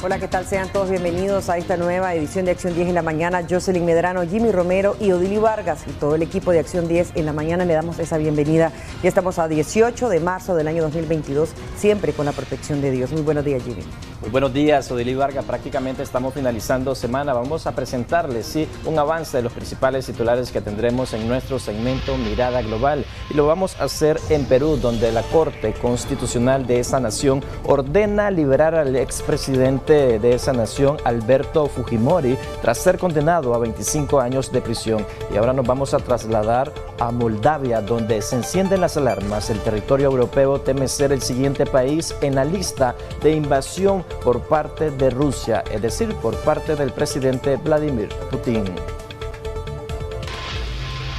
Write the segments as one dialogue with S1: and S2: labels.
S1: Hola, ¿qué tal? Sean todos bienvenidos a esta nueva edición de Acción 10 en la mañana. Jocelyn Medrano, Jimmy Romero y Odilio Vargas y todo el equipo de Acción 10 en la mañana le damos esa bienvenida. Ya estamos a 18 de marzo del año 2022, siempre con la protección de Dios. Muy buenos días, Jimmy.
S2: Muy buenos días, Odilio Vargas. Prácticamente estamos finalizando semana. Vamos a presentarles un avance de los principales titulares que tendremos en nuestro segmento Mirada Global. Y lo vamos a hacer en Perú, donde la Corte Constitucional de esa nación ordena liberar al expresidente de esa nación, Alberto Fujimori, tras ser condenado a 25 años de prisión. Y ahora nos vamos a trasladar a Moldavia, donde se encienden las alarmas. El territorio europeo teme ser el siguiente país en la lista de invasión por parte de Rusia, es decir, por parte del presidente Vladimir Putin.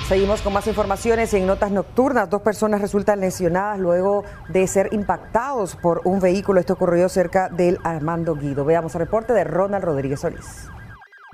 S1: Seguimos con más informaciones en Notas Nocturnas. 2 personas resultan lesionadas luego de ser impactados por un vehículo. Esto ocurrió cerca del Armando Guido. Veamos el reporte de Ronald Rodríguez Solís.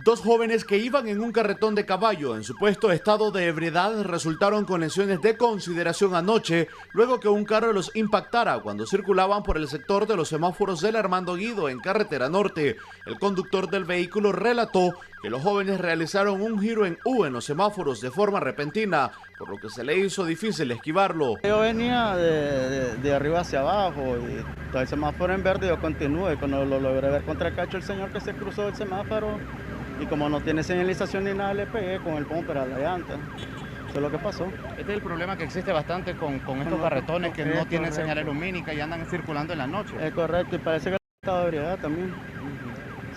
S3: 2 jóvenes que iban en un carretón de caballo en supuesto estado de ebriedad resultaron con lesiones de consideración anoche, luego que un carro los impactara cuando circulaban por el sector de los semáforos del Armando Guido en Carretera Norte. El conductor del vehículo relató que los jóvenes realizaron un giro en U en los semáforos de forma repentina, por lo que se le hizo difícil esquivarlo.
S4: Yo venía de arriba hacia abajo y todo el semáforo en verde, yo continué y cuando lo logré ver contra el cacho el señor que se cruzó el semáforo, y como no tiene señalización ni nada, le pegué con el bumper a la llanta. Eso es lo que pasó.
S5: Este es el problema que existe bastante con estos carretones que no tienen señal lumínica y andan circulando en la noche.
S4: Es correcto, y parece que el estado de ebriedad también.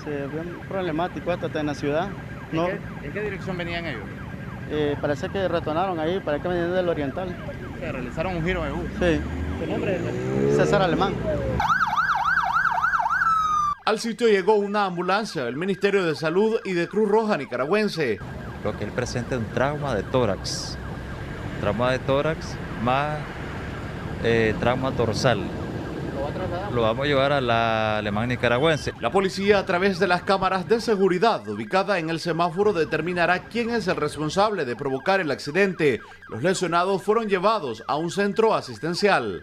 S4: Sí, es bien problemático hasta en la ciudad.
S5: ¿En qué dirección venían ellos?
S4: Parece que retornaron ahí, parece que venían del Oriental.
S5: ¿Que realizaron un giro de U?
S4: Sí.
S5: ¿Su nombre es?
S4: César Alemán.
S3: Al sitio llegó una ambulancia del Ministerio de Salud y de Cruz Roja nicaragüense.
S6: Creo que él presenta un trauma de tórax más trauma dorsal. Lo vamos a llevar a la Alemán nicaragüense.
S3: La policía, a través de las cámaras de seguridad ubicada en el semáforo, determinará quién es el responsable de provocar el accidente. Los lesionados fueron llevados a un centro asistencial.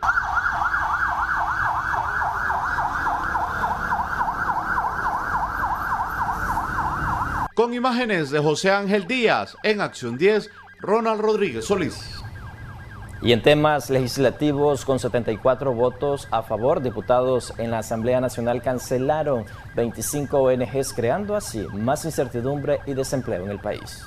S3: Con imágenes de José Ángel Díaz, en Acción 10, Ronald Rodríguez Solís.
S2: Y en temas legislativos, con 74 votos a favor, diputados en la Asamblea Nacional cancelaron 25 ONGs, creando así más incertidumbre y desempleo en el país.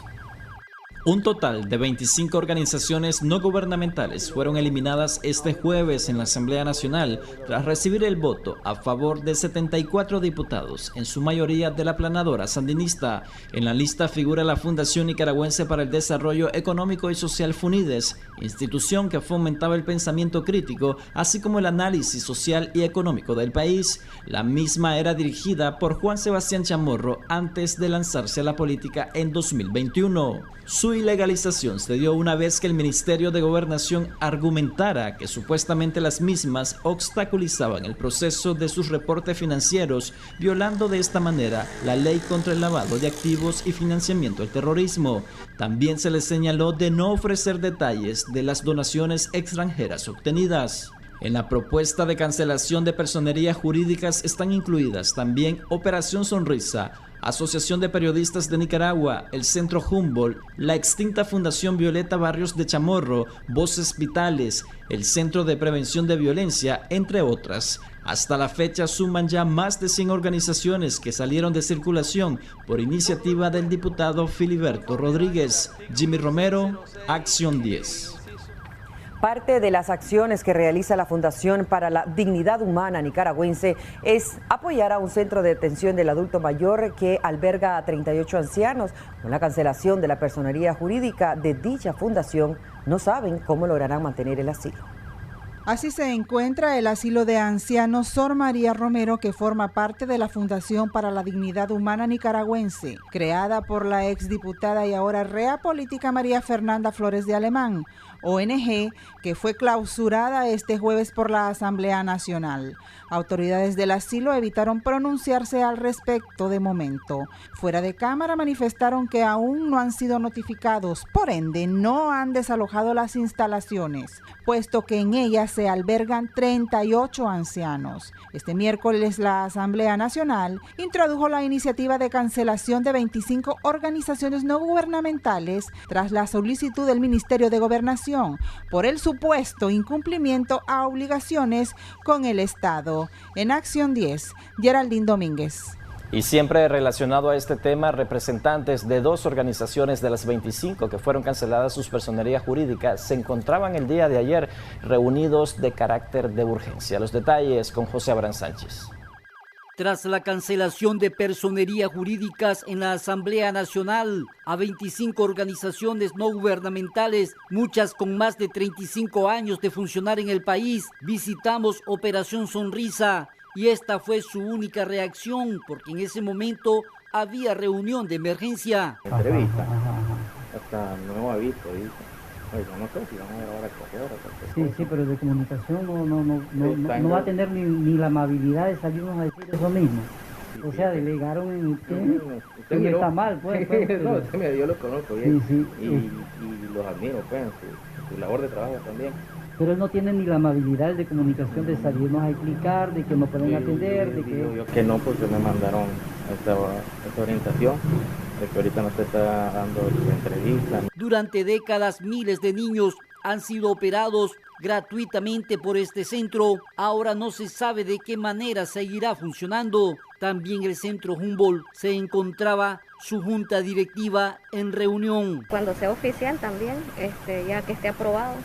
S7: Un total de 25 organizaciones no gubernamentales fueron eliminadas este jueves en la Asamblea Nacional tras recibir el voto a favor de 74 diputados, en su mayoría de la planadora sandinista. En la lista figura la Fundación Nicaragüense para el Desarrollo Económico y Social FUNIDES, institución que fomentaba el pensamiento crítico, así como el análisis social y económico del país. La misma era dirigida por Juan Sebastián Chamorro antes de lanzarse a la política en 2021. Su ilegalización se dio una vez que el Ministerio de Gobernación argumentara que supuestamente las mismas obstaculizaban el proceso de sus reportes financieros, violando de esta manera la ley contra el lavado de activos y financiamiento del terrorismo. También se les señaló de no ofrecer detalles de las donaciones extranjeras obtenidas. En la propuesta de cancelación de personerías jurídicas están incluidas también Operación Sonrisa, Asociación de Periodistas de Nicaragua, el Centro Humboldt, la extinta Fundación Violeta Barrios de Chamorro, Voces Vitales, el Centro de Prevención de Violencia, entre otras. Hasta la fecha suman ya más de 100 organizaciones que salieron de circulación por iniciativa del diputado Filiberto Rodríguez. Jimmy Romero, Acción 10.
S1: Parte de las acciones que realiza la Fundación para la Dignidad Humana nicaragüense es apoyar a un centro de detención del adulto mayor que alberga a 38 ancianos. Con la cancelación de la personería jurídica de dicha fundación, no saben cómo lograrán mantener el asilo.
S8: Así se encuentra el asilo de ancianos Sor María Romero, que forma parte de la Fundación para la Dignidad Humana nicaragüense, creada por la exdiputada y ahora rea política María Fernanda Flores de Alemán. ONG que fue clausurada este jueves por la Asamblea Nacional. Autoridades del asilo evitaron pronunciarse al respecto de momento. Fuera de cámara manifestaron que aún no han sido notificados, por ende no han desalojado las instalaciones, puesto que en ellas se albergan 38 ancianos. Este miércoles la Asamblea Nacional introdujo la iniciativa de cancelación de 25 organizaciones no gubernamentales tras la solicitud del Ministerio de Gobernación por el supuesto incumplimiento a obligaciones con el Estado. En Acción 10, Geraldine Domínguez.
S2: Y siempre relacionado a este tema, representantes de 2 organizaciones de las 25 que fueron canceladas sus personerías jurídicas se encontraban el día de ayer reunidos de carácter de urgencia. Los detalles con José Abraham Sánchez.
S9: Tras la cancelación de personerías jurídicas en la Asamblea Nacional a 25 organizaciones no gubernamentales, muchas con más de 35 años de funcionar en el país, visitamos Operación Sonrisa y esta fue su única reacción porque en ese momento había reunión de emergencia.
S10: Entrevista, hasta nuevo aviso, dice. Oiga, no sé si vamos a grabar a correo.
S11: Sí, pero de comunicación no va a tener ni la amabilidad de salirnos a decir eso mismo. O sea, delegaron en usted y está mal, pues.
S10: No, yo lo conozco bien.
S11: Sí,
S10: y los admiro, pues, su labor de trabajo también.
S11: Pero él no tiene ni la amabilidad de comunicación de salirnos a explicar, de que no pueden atender, de que...
S10: Yo que no, porque me mandaron esta orientación, de que ahorita no se está dando entrevistas.
S9: Durante décadas, miles de niños han sido operados gratuitamente por este centro. Ahora no se sabe de qué manera seguirá funcionando. También el centro Humboldt se encontraba su junta directiva en reunión.
S12: Cuando sea oficial también, ya que esté aprobado,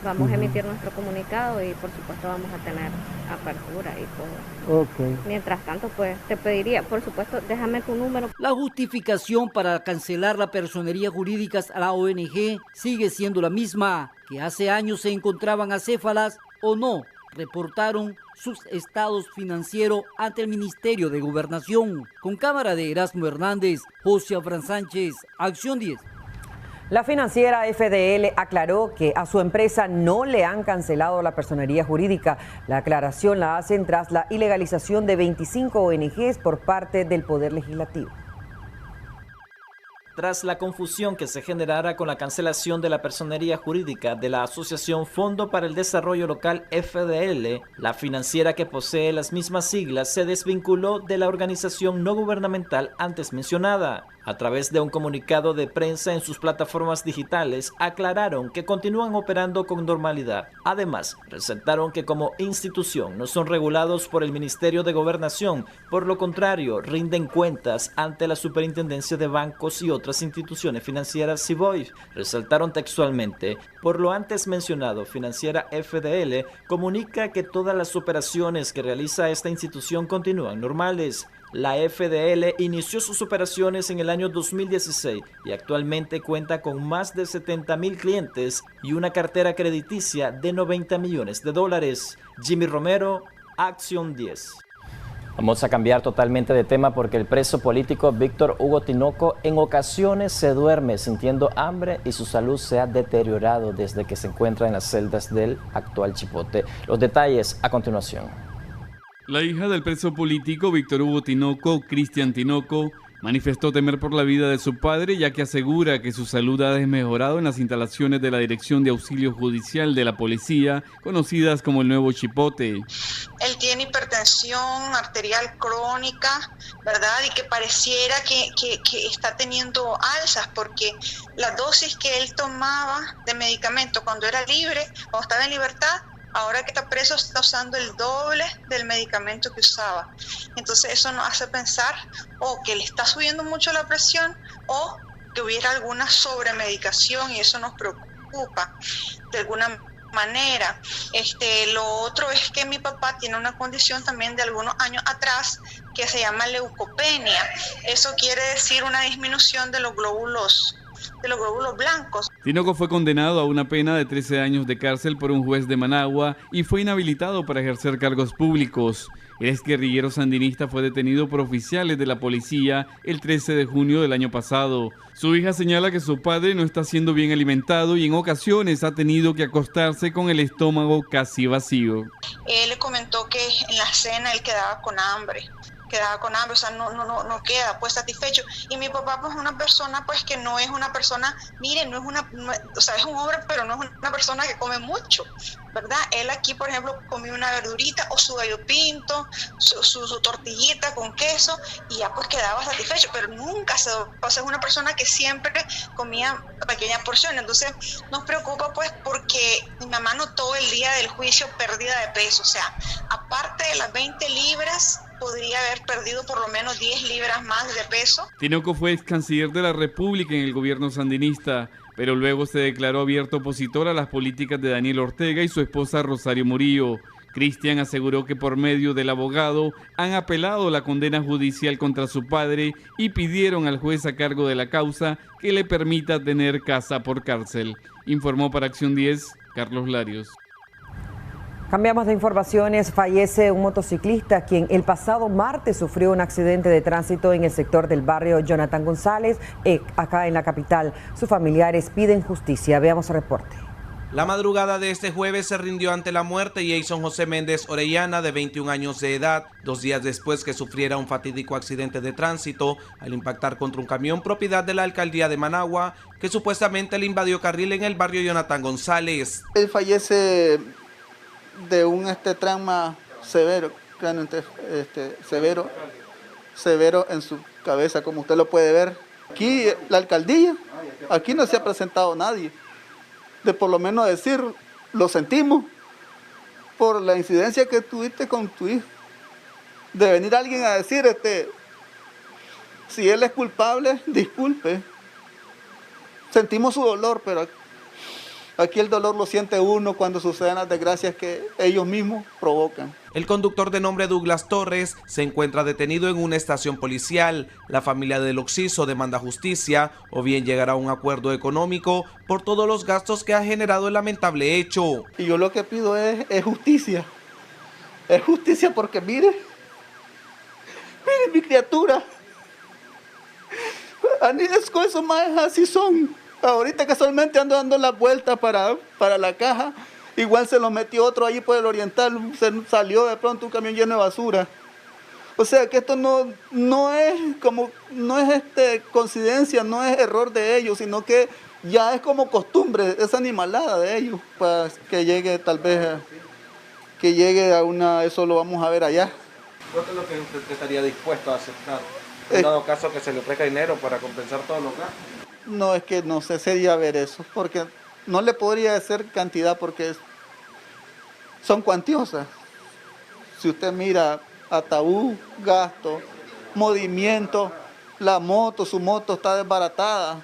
S12: vamos a emitir nuestro comunicado y por supuesto vamos a tener apertura y todo.
S11: Okay.
S12: Mientras tanto, pues te pediría, por supuesto, déjame tu número.
S9: La justificación para cancelar la personería jurídica a la ONG sigue siendo la misma, que hace años se encontraban acéfalas o no reportaron sus estados financieros ante el Ministerio de Gobernación. Con cámara de Erasmo Hernández, José Abraham Sánchez, Acción 10.
S1: La financiera FDL aclaró que a su empresa no le han cancelado la personería jurídica. La aclaración la hacen tras la ilegalización de 25 ONGs por parte del Poder Legislativo.
S7: Tras la confusión que se generara con la cancelación de la personería jurídica de la Asociación Fondo para el Desarrollo Local FDL, la financiera que posee las mismas siglas se desvinculó de la organización no gubernamental antes mencionada. A través de un comunicado de prensa en sus plataformas digitales, aclararon que continúan operando con normalidad. Además, resaltaron que como institución no son regulados por el Ministerio de Gobernación, por lo contrario, rinden cuentas ante la Superintendencia de Bancos y otras instituciones financieras SIBOIF. Resaltaron textualmente, por lo antes mencionado, financiera FDL comunica que todas las operaciones que realiza esta institución continúan normales. La FDL inició sus operaciones en el año 2016 y actualmente cuenta con más de 70,000 clientes y una cartera crediticia de $90 millones. Jimmy Romero, Acción 10.
S2: Vamos a cambiar totalmente de tema porque el preso político Víctor Hugo Tinoco en ocasiones se duerme sintiendo hambre y su salud se ha deteriorado desde que se encuentra en las celdas del actual Chipote. Los detalles a continuación.
S13: La hija del preso político Víctor Hugo Tinoco, Cristian Tinoco, manifestó temer por la vida de su padre, ya que asegura que su salud ha desmejorado en las instalaciones de la Dirección de Auxilio Judicial de la Policía, conocidas como el Nuevo Chipote.
S14: Él tiene hipertensión arterial crónica, ¿verdad? Y que pareciera que está teniendo alzas, porque la dosis que él tomaba de medicamento cuando era libre, cuando estaba en libertad, ahora que está preso está usando el doble del medicamento que usaba. Entonces eso nos hace pensar o que le está subiendo mucho la presión o que hubiera alguna sobremedicación y eso nos preocupa de alguna manera. Lo otro es que mi papá tiene una condición también de algunos años atrás que se llama leucopenia. Eso quiere decir una disminución de los glóbulos blancos.
S13: Tinoco fue condenado a una pena de 13 años de cárcel por un juez de Managua y fue inhabilitado para ejercer cargos públicos. El exguerrillero sandinista fue detenido por oficiales de la policía el 13 de junio del año pasado. Su hija señala que su padre no está siendo bien alimentado y en ocasiones ha tenido que acostarse con el estómago casi vacío.
S14: Él le comentó que en la cena él quedaba con hambre, o sea, no queda pues satisfecho. Y mi papá pues es una persona pues que no es una persona, miren, o sea, es un hombre, pero no es una persona que come mucho, ¿verdad? Él aquí, por ejemplo, comió una verdurita o su gallo pinto, su tortillita con queso y ya pues quedaba satisfecho, pero nunca o sea, es una persona que siempre comía pequeñas porciones. Entonces nos preocupa pues porque mi mamá notó el día del juicio pérdida de peso, o sea, aparte de las 20 libras, podría haber perdido por lo menos 10 libras más de peso.
S13: Tinoco fue ex canciller de la República en el gobierno sandinista, pero luego se declaró abierto opositor a las políticas de Daniel Ortega y su esposa Rosario Murillo. Cristian aseguró que por medio del abogado han apelado la condena judicial contra su padre y pidieron al juez a cargo de la causa que le permita tener casa por cárcel. Informó para Acción 10, Carlos Larios.
S1: Cambiamos de informaciones. Fallece un motociclista quien el pasado martes sufrió un accidente de tránsito en el sector del barrio Jonathan González, acá en la capital. Sus familiares piden justicia. Veamos el reporte.
S15: La madrugada de este jueves se rindió ante la muerte Jason José Méndez Orellana, de 21 años de edad, 2 días después que sufriera un fatídico accidente de tránsito al impactar contra un camión propiedad de la alcaldía de Managua, que supuestamente le invadió carril en el barrio Jonathan González.
S16: Él fallece de un trauma severo, severo en su cabeza, como usted lo puede ver. Aquí la alcaldía, aquí no se ha presentado nadie, de por lo menos decir, lo sentimos, por la incidencia que tuviste con tu hijo, de venir alguien a decir, si él es culpable, disculpe, sentimos su dolor, pero aquí el dolor lo siente uno cuando suceden las desgracias que ellos mismos provocan.
S15: El conductor de nombre Douglas Torres se encuentra detenido en una estación policial. La familia del occiso demanda justicia o bien llegar a un acuerdo económico por todos los gastos que ha generado el lamentable hecho.
S16: Y yo lo que pido es justicia. Es justicia porque mire mi criatura. Con esos más así son. Ahorita casualmente ando dando la vuelta para la caja, igual se lo metió otro allí por el oriental, se salió de pronto un camión lleno de basura. O sea que esto no es coincidencia, no es error de ellos, sino que ya es como costumbre, esa animalada de ellos, para que llegue tal vez, que llegue a una, eso lo vamos a ver allá.
S15: ¿Cuánto es lo que usted estaría dispuesto a aceptar? En dado caso que se le ofrezca dinero para compensar todos los gastos.
S16: No, es que no sé, sería ver eso, porque no le podría decir cantidad porque son cuantiosas. Si usted mira ataúd, gasto, movimiento, la moto, su moto está desbaratada,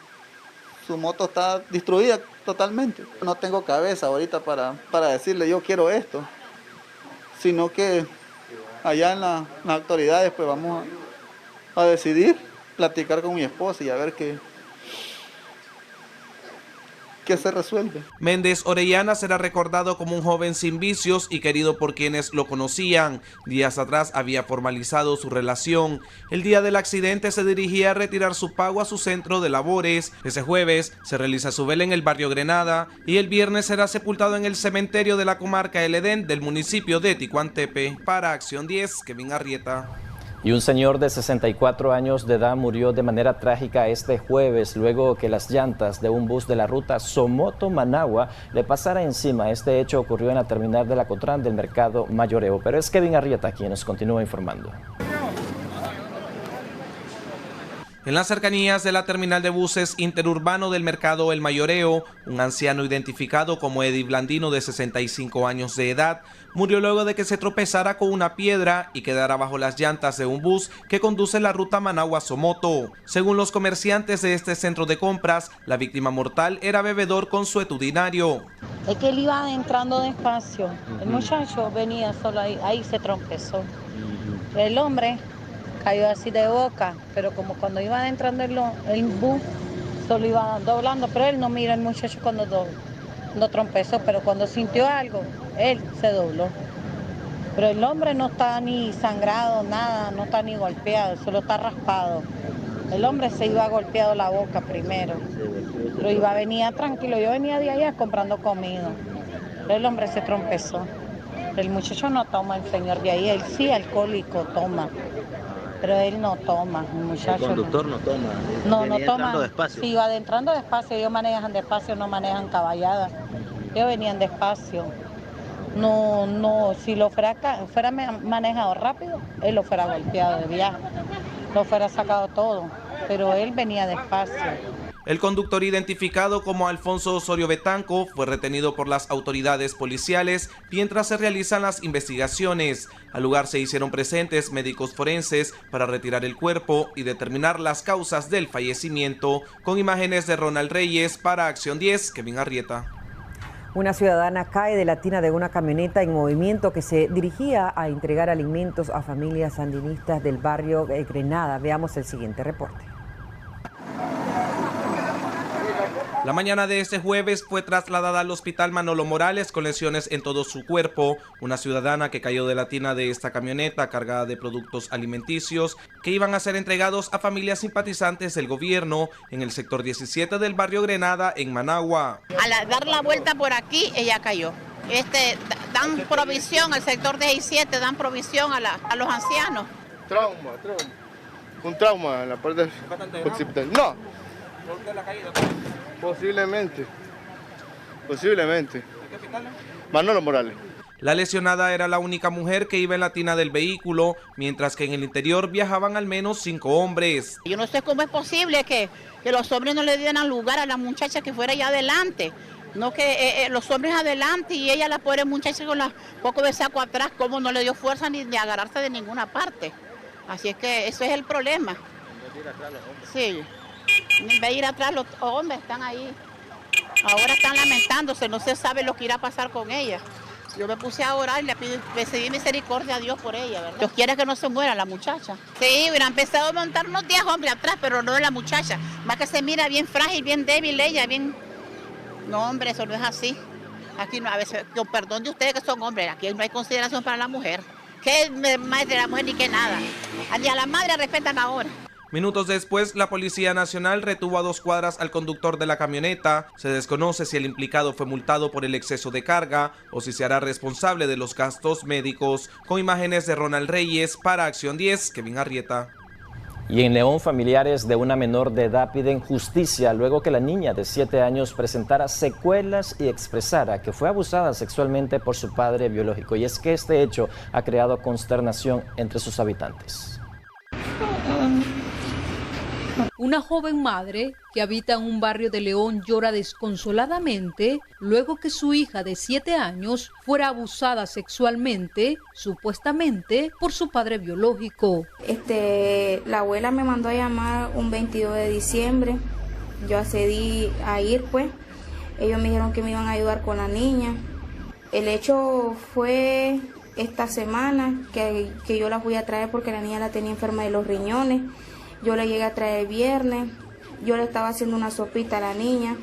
S16: su moto está destruida totalmente. No tengo cabeza ahorita para decirle yo quiero esto, sino que allá en las autoridades pues vamos a decidir, platicar con mi esposa y a ver qué se resuelve.
S15: Méndez Orellana será recordado como un joven sin vicios y querido por quienes lo conocían. Días atrás había formalizado su relación. El día del accidente se dirigía a retirar su pago a su centro de labores. Ese jueves se realiza su vela en el barrio Grenada y el viernes será sepultado en el cementerio de la comarca El Edén del municipio de Ticuantepe. Para Acción 10, Kevin Arrieta.
S2: Y un señor de 64 años de edad murió de manera trágica este jueves luego que las llantas de un bus de la ruta Somoto-Managua le pasara encima. Este hecho ocurrió en la terminal de la Cotrán del mercado Mayoreo. Pero es Kevin Arrieta quien nos continúa informando.
S15: En las cercanías de la terminal de buses interurbano del mercado El Mayoreo, un anciano identificado como Eddie Blandino, de 65 años de edad, murió luego de que se tropezara con una piedra y quedara bajo las llantas de un bus que conduce la ruta Managua-Somoto. Según los comerciantes de este centro de compras, la víctima mortal era bebedor consuetudinario.
S17: Es que él iba entrando despacio, el muchacho venía solo ahí se tropezó. El hombre cayó así de boca, pero como cuando iba entrando el bus, solo iba doblando, pero él no mira el muchacho cuando tropezó, pero cuando sintió algo, él se dobló. Pero el hombre no está ni sangrado, nada, no está ni golpeado, solo está raspado. El hombre se iba golpeado la boca primero, pero venía tranquilo, yo venía de allá comprando comida. El hombre se trompezó. El muchacho no toma, el señor de ahí, él sí alcohólico toma, pero él no toma, el muchacho.
S18: El conductor no toma.
S17: No toma.
S18: Despacio.
S17: Sí, va entrando despacio, ellos manejan despacio, no manejan caballada. Ellos venían despacio. No, si lo fuera manejado rápido, él lo fuera golpeado de viaje, lo fuera sacado todo, pero él venía despacio.
S15: El conductor, identificado como Alfonso Osorio Betanco, fue retenido por las autoridades policiales mientras se realizan las investigaciones. Al lugar se hicieron presentes médicos forenses para retirar el cuerpo y determinar las causas del fallecimiento. Con imágenes de Ronald Reyes para Acción 10, Kevin Arrieta.
S1: Una ciudadana cae de la tina de una camioneta en movimiento que se dirigía a entregar alimentos a familias sandinistas del barrio Grenada. Veamos el siguiente reporte.
S15: La mañana de este jueves fue trasladada al hospital Manolo Morales con lesiones en todo su cuerpo. Una ciudadana que cayó de la tina de esta camioneta cargada de productos alimenticios que iban a ser entregados a familias simpatizantes del gobierno en el sector 17 del barrio Grenada en Managua.
S19: Al dar la vuelta por aquí, ella cayó. Dan provisión al sector 17, dan provisión a los ancianos.
S20: Un trauma en la parte occipital. No. Posiblemente. Manolo Morales.
S15: La lesionada era la única mujer que iba en la tina del vehículo, mientras que en el interior viajaban al menos 5 hombres.
S19: Yo no sé cómo es posible que los hombres no le dieran lugar a la muchacha que fuera allá adelante. No que los hombres adelante y ella, la pobre muchacha con la poco de saco atrás, como no le dio fuerza ni de agarrarse de ninguna parte. Así es que eso es el problema. Sí. En vez de ir atrás, los hombres están ahí. Ahora están lamentándose, no se sabe lo que irá a pasar con ella. Yo me puse a orar y le pedí misericordia a Dios por ella, ¿verdad? Dios quiere que no se muera la muchacha. Sí, hubiera empezado a montar unos 10 hombres atrás, pero no de la muchacha. Más que se mira bien frágil, bien débil ella, bien... No, hombre, eso no es así. Aquí no, a veces, con perdón de ustedes que son hombres, aquí no hay consideración para la mujer. ¿Qué más de la mujer ni qué nada? Ni a la madre respetan ahora.
S15: Minutos después, la Policía Nacional retuvo a 2 cuadras al conductor de la camioneta. Se desconoce si el implicado fue multado por el exceso de carga o si se hará responsable de los gastos médicos. Con imágenes de Ronald Reyes para Acción 10, Kevin Arrieta.
S2: Y en León, familiares de una menor de edad piden justicia luego que la niña de 7 años presentara secuelas y expresara que fue abusada sexualmente por su padre biológico. Y es que este hecho ha creado consternación entre sus habitantes.
S21: Una joven madre que habita en un barrio de León llora desconsoladamente luego que su hija de 7 años fuera abusada sexualmente, supuestamente por su padre biológico.
S22: La abuela me mandó a llamar un 22 de diciembre, yo accedí a ir pues, ellos me dijeron que me iban a ayudar con la niña. El hecho fue esta semana que yo la fui a traer porque la niña la tenía enferma de los riñones. Yo la llegué a traer el viernes, yo le estaba haciendo una sopita a la niña,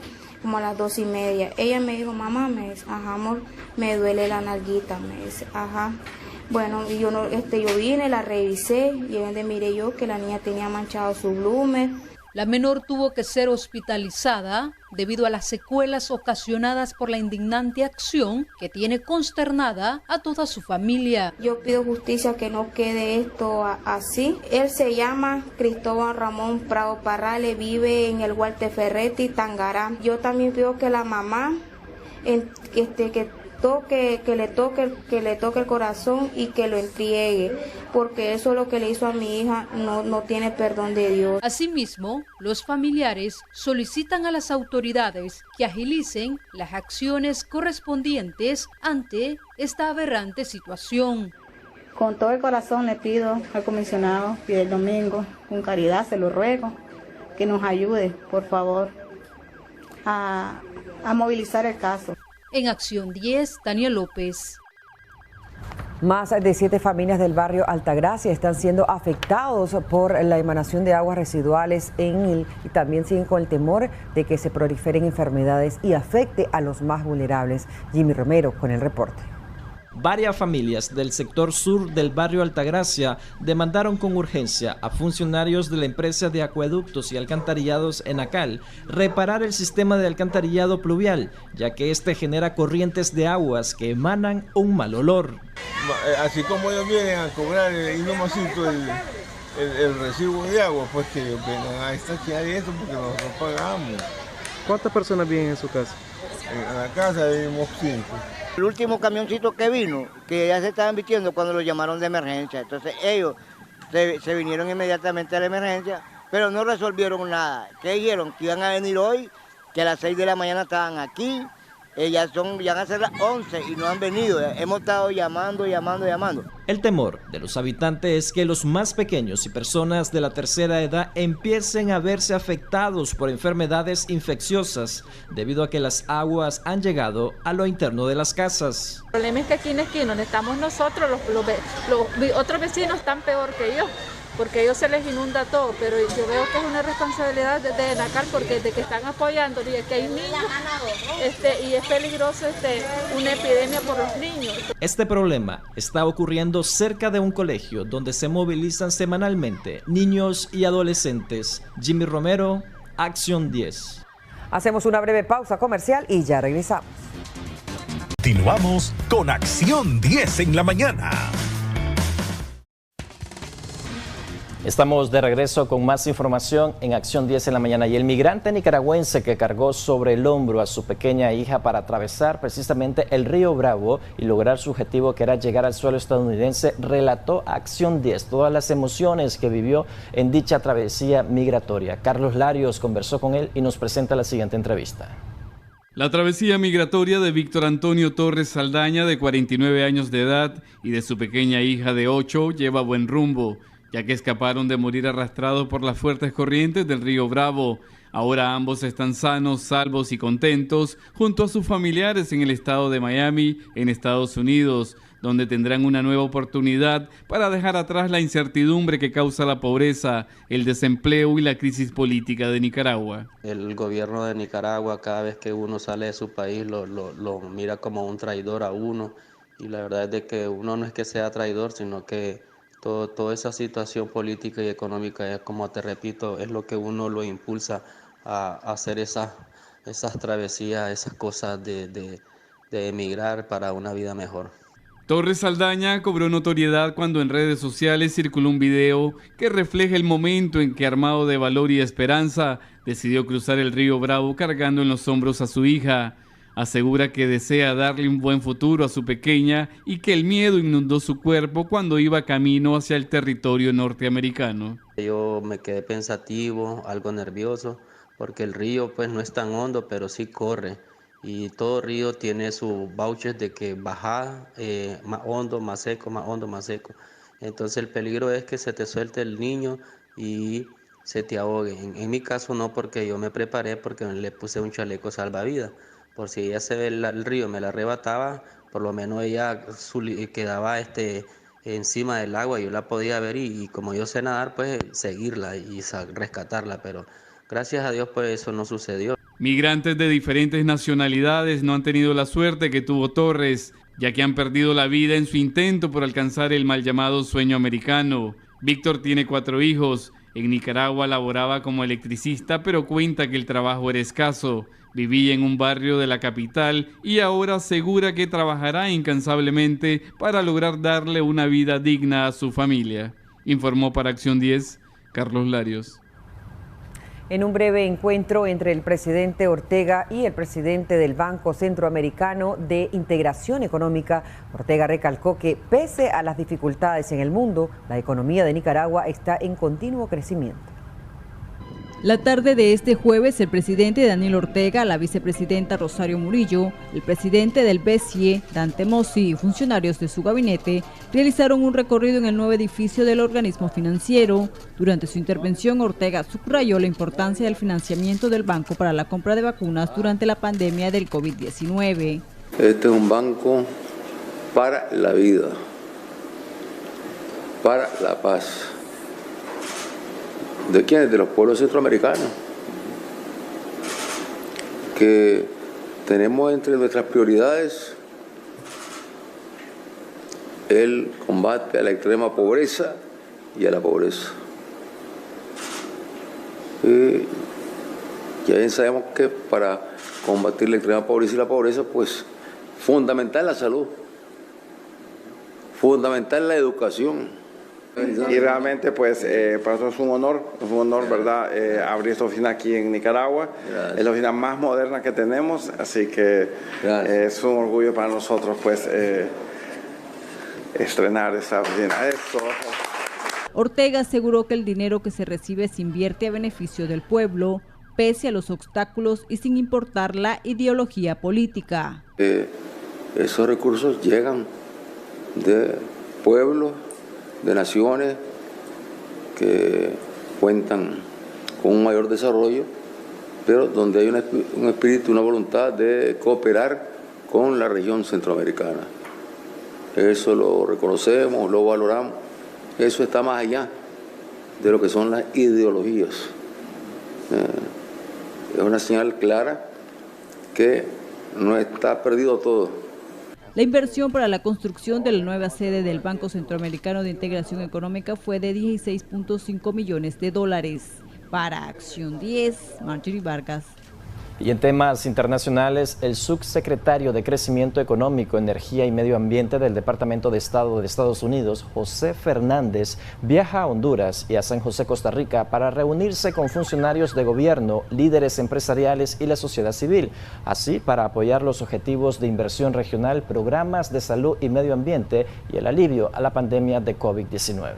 S22: como a las 2:30. Ella me dijo, mamá, me dice, ajá, amor, me duele la nalguita, me dice, ajá. Bueno, yo vine, la revisé, y donde miré yo que la niña tenía manchado su bloomer.
S21: La menor tuvo que ser hospitalizada debido a las secuelas ocasionadas por la indignante acción que tiene consternada a toda su familia.
S22: Yo pido justicia, que no quede esto así. Él se llama Cristóbal Ramón Prado Parrales, vive en el Walter Ferretti, Tangará. Yo también pido que la mamá que le toque el corazón y que lo entregue, porque eso es lo que le hizo a mi hija, no tiene perdón de Dios.
S21: Asimismo, los familiares solicitan a las autoridades que agilicen las acciones correspondientes ante esta aberrante situación.
S22: Con todo el corazón le pido al comisionado Fidel Domingo, con caridad se lo ruego, que nos ayude, por favor, a movilizar el caso.
S21: En Acción 10, Daniel López.
S1: Más de 7 familias del barrio Altagracia están siendo afectados por la emanación de aguas residuales y también siguen con el temor de que se proliferen enfermedades y afecte a los más vulnerables. Jimmy Romero con el reporte.
S7: Varias familias del sector sur del barrio Altagracia demandaron con urgencia a funcionarios de la empresa de acueductos y alcantarillados Enacal reparar el sistema de alcantarillado pluvial, ya que este genera corrientes de aguas que emanan un mal olor.
S5: Así como ellos vienen a cobrar y no masito el recibo de agua, pues que vengan a estaquear esto porque nosotros pagamos.
S2: ¿Cuántas personas viven en su casa?
S5: En la casa vivimos 5.
S18: El último camioncito que vino, que ya se estaban vistiendo cuando lo llamaron de emergencia. Entonces ellos se vinieron inmediatamente a la emergencia, pero no resolvieron nada. ¿Qué dijeron? Que iban a venir hoy, que a las 6 de la mañana estaban aquí. Ya van a ser las 11 y no han venido. Hemos estado llamando.
S7: El temor de los habitantes es que los más pequeños y personas de la tercera edad empiecen a verse afectados por enfermedades infecciosas debido a que las aguas han llegado a lo interno de las casas.
S23: El problema es que aquí en la esquina donde estamos nosotros, los otros vecinos están peor que yo, porque a ellos se les inunda todo, pero yo veo que es una responsabilidad de Enacal porque de que están apoyando y que hay niños y es peligroso una epidemia por los niños.
S7: Este problema está ocurriendo cerca de un colegio donde se movilizan semanalmente niños y adolescentes. Jimmy Romero, Acción 10.
S1: Hacemos una breve pausa comercial y ya regresamos.
S24: Continuamos con Acción 10 en la mañana.
S2: Estamos de regreso con más información en Acción 10 en la mañana. Y el migrante nicaragüense que cargó sobre el hombro a su pequeña hija para atravesar precisamente el río Bravo y lograr su objetivo, que era llegar al suelo estadounidense, relató a Acción 10 todas las emociones que vivió en dicha travesía migratoria. Carlos Larios conversó con él y nos presenta la siguiente entrevista.
S13: La travesía migratoria de Víctor Antonio Torres Saldaña, de 49 años de edad, y de su pequeña hija de 8, lleva buen rumbo, ya que escaparon de morir arrastrados por las fuertes corrientes del río Bravo. Ahora ambos están sanos, salvos y contentos junto a sus familiares en el estado de Miami, en Estados Unidos, donde tendrán una nueva oportunidad para dejar atrás la incertidumbre que causa la pobreza, el desempleo y la crisis política de Nicaragua.
S25: El gobierno de Nicaragua, cada vez que uno sale de su país, lo mira como un traidor a uno, y la verdad es de que uno no es que sea traidor, sino que toda esa situación política y económica es, como te repito, es lo que uno lo impulsa a hacer esas travesías, esas cosas de emigrar para una vida mejor.
S13: Torres Saldaña cobró notoriedad cuando en redes sociales circuló un video que refleja el momento en que, armado de valor y esperanza, decidió cruzar el río Bravo cargando en los hombros a su hija. Asegura que desea darle un buen futuro a su pequeña y que el miedo inundó su cuerpo cuando iba camino hacia el territorio norteamericano.
S25: Yo me quedé pensativo, algo nervioso, porque el río pues no es tan hondo, pero sí corre. Y todo río tiene su voucher de que baja más hondo, más seco, más hondo, más seco. Entonces el peligro es que se te suelte el niño y se te ahogue. En mi caso no, porque yo me preparé, porque le puse un chaleco salvavidas. Por si ella se ve el río, me la arrebataba, por lo menos ella quedaba encima del agua, yo la podía ver y como yo sé nadar, pues seguirla y rescatarla, pero gracias a Dios pues eso no sucedió.
S13: Migrantes de diferentes nacionalidades no han tenido la suerte que tuvo Torres, ya que han perdido la vida en su intento por alcanzar el mal llamado sueño americano. Víctor tiene 4 hijos. En Nicaragua laboraba como electricista, pero cuenta que el trabajo era escaso. Vivía en un barrio de la capital y ahora asegura que trabajará incansablemente para lograr darle una vida digna a su familia. Informó para Acción 10, Carlos Larios.
S1: En un breve encuentro entre el presidente Ortega y el presidente del Banco Centroamericano de Integración Económica, Ortega recalcó que pese a las dificultades en el mundo, la economía de Nicaragua está en continuo crecimiento.
S26: La tarde de este jueves, el presidente Daniel Ortega, la vicepresidenta Rosario Murillo, el presidente del BCE, Dante Mossi, y funcionarios de su gabinete realizaron un recorrido en el nuevo edificio del organismo financiero. Durante su intervención, Ortega subrayó la importancia del financiamiento del banco para la compra de vacunas durante la pandemia del COVID-19.
S27: Este es un banco para la vida, para la paz. ¿De quiénes? De los pueblos centroamericanos, que tenemos entre nuestras prioridades el combate a la extrema pobreza y a la pobreza. Ya bien sabemos que para combatir la extrema pobreza y la pobreza, pues fundamental la salud, fundamental la educación.
S3: Y realmente, pues, para nosotros es un honor, ¿verdad?, abrir esta oficina aquí en Nicaragua. Gracias. Es la oficina más moderna que tenemos, así que es un orgullo para nosotros, pues, estrenar esta oficina. Eso.
S26: Ortega aseguró que el dinero que se recibe se invierte a beneficio del pueblo, pese a los obstáculos y sin importar la ideología política.
S27: Esos recursos llegan de pueblos, de naciones que cuentan con un mayor desarrollo, pero donde hay un espíritu, una voluntad de cooperar con la región centroamericana. Eso lo reconocemos, lo valoramos. Eso está más allá de lo que son las ideologías. Es una señal clara que no está perdido todo.
S26: La inversión para la construcción de la nueva sede del Banco Centroamericano de Integración Económica fue de $16.5 millones. Para Acción 10, Marjorie Vargas.
S2: Y en temas internacionales, el subsecretario de Crecimiento Económico, Energía y Medio Ambiente del Departamento de Estado de Estados Unidos, José Fernández, viaja a Honduras y a San José, Costa Rica, para reunirse con funcionarios de gobierno, líderes empresariales y la sociedad civil, así para apoyar los objetivos de inversión regional, programas de salud y medio ambiente y el alivio a la pandemia de COVID-19.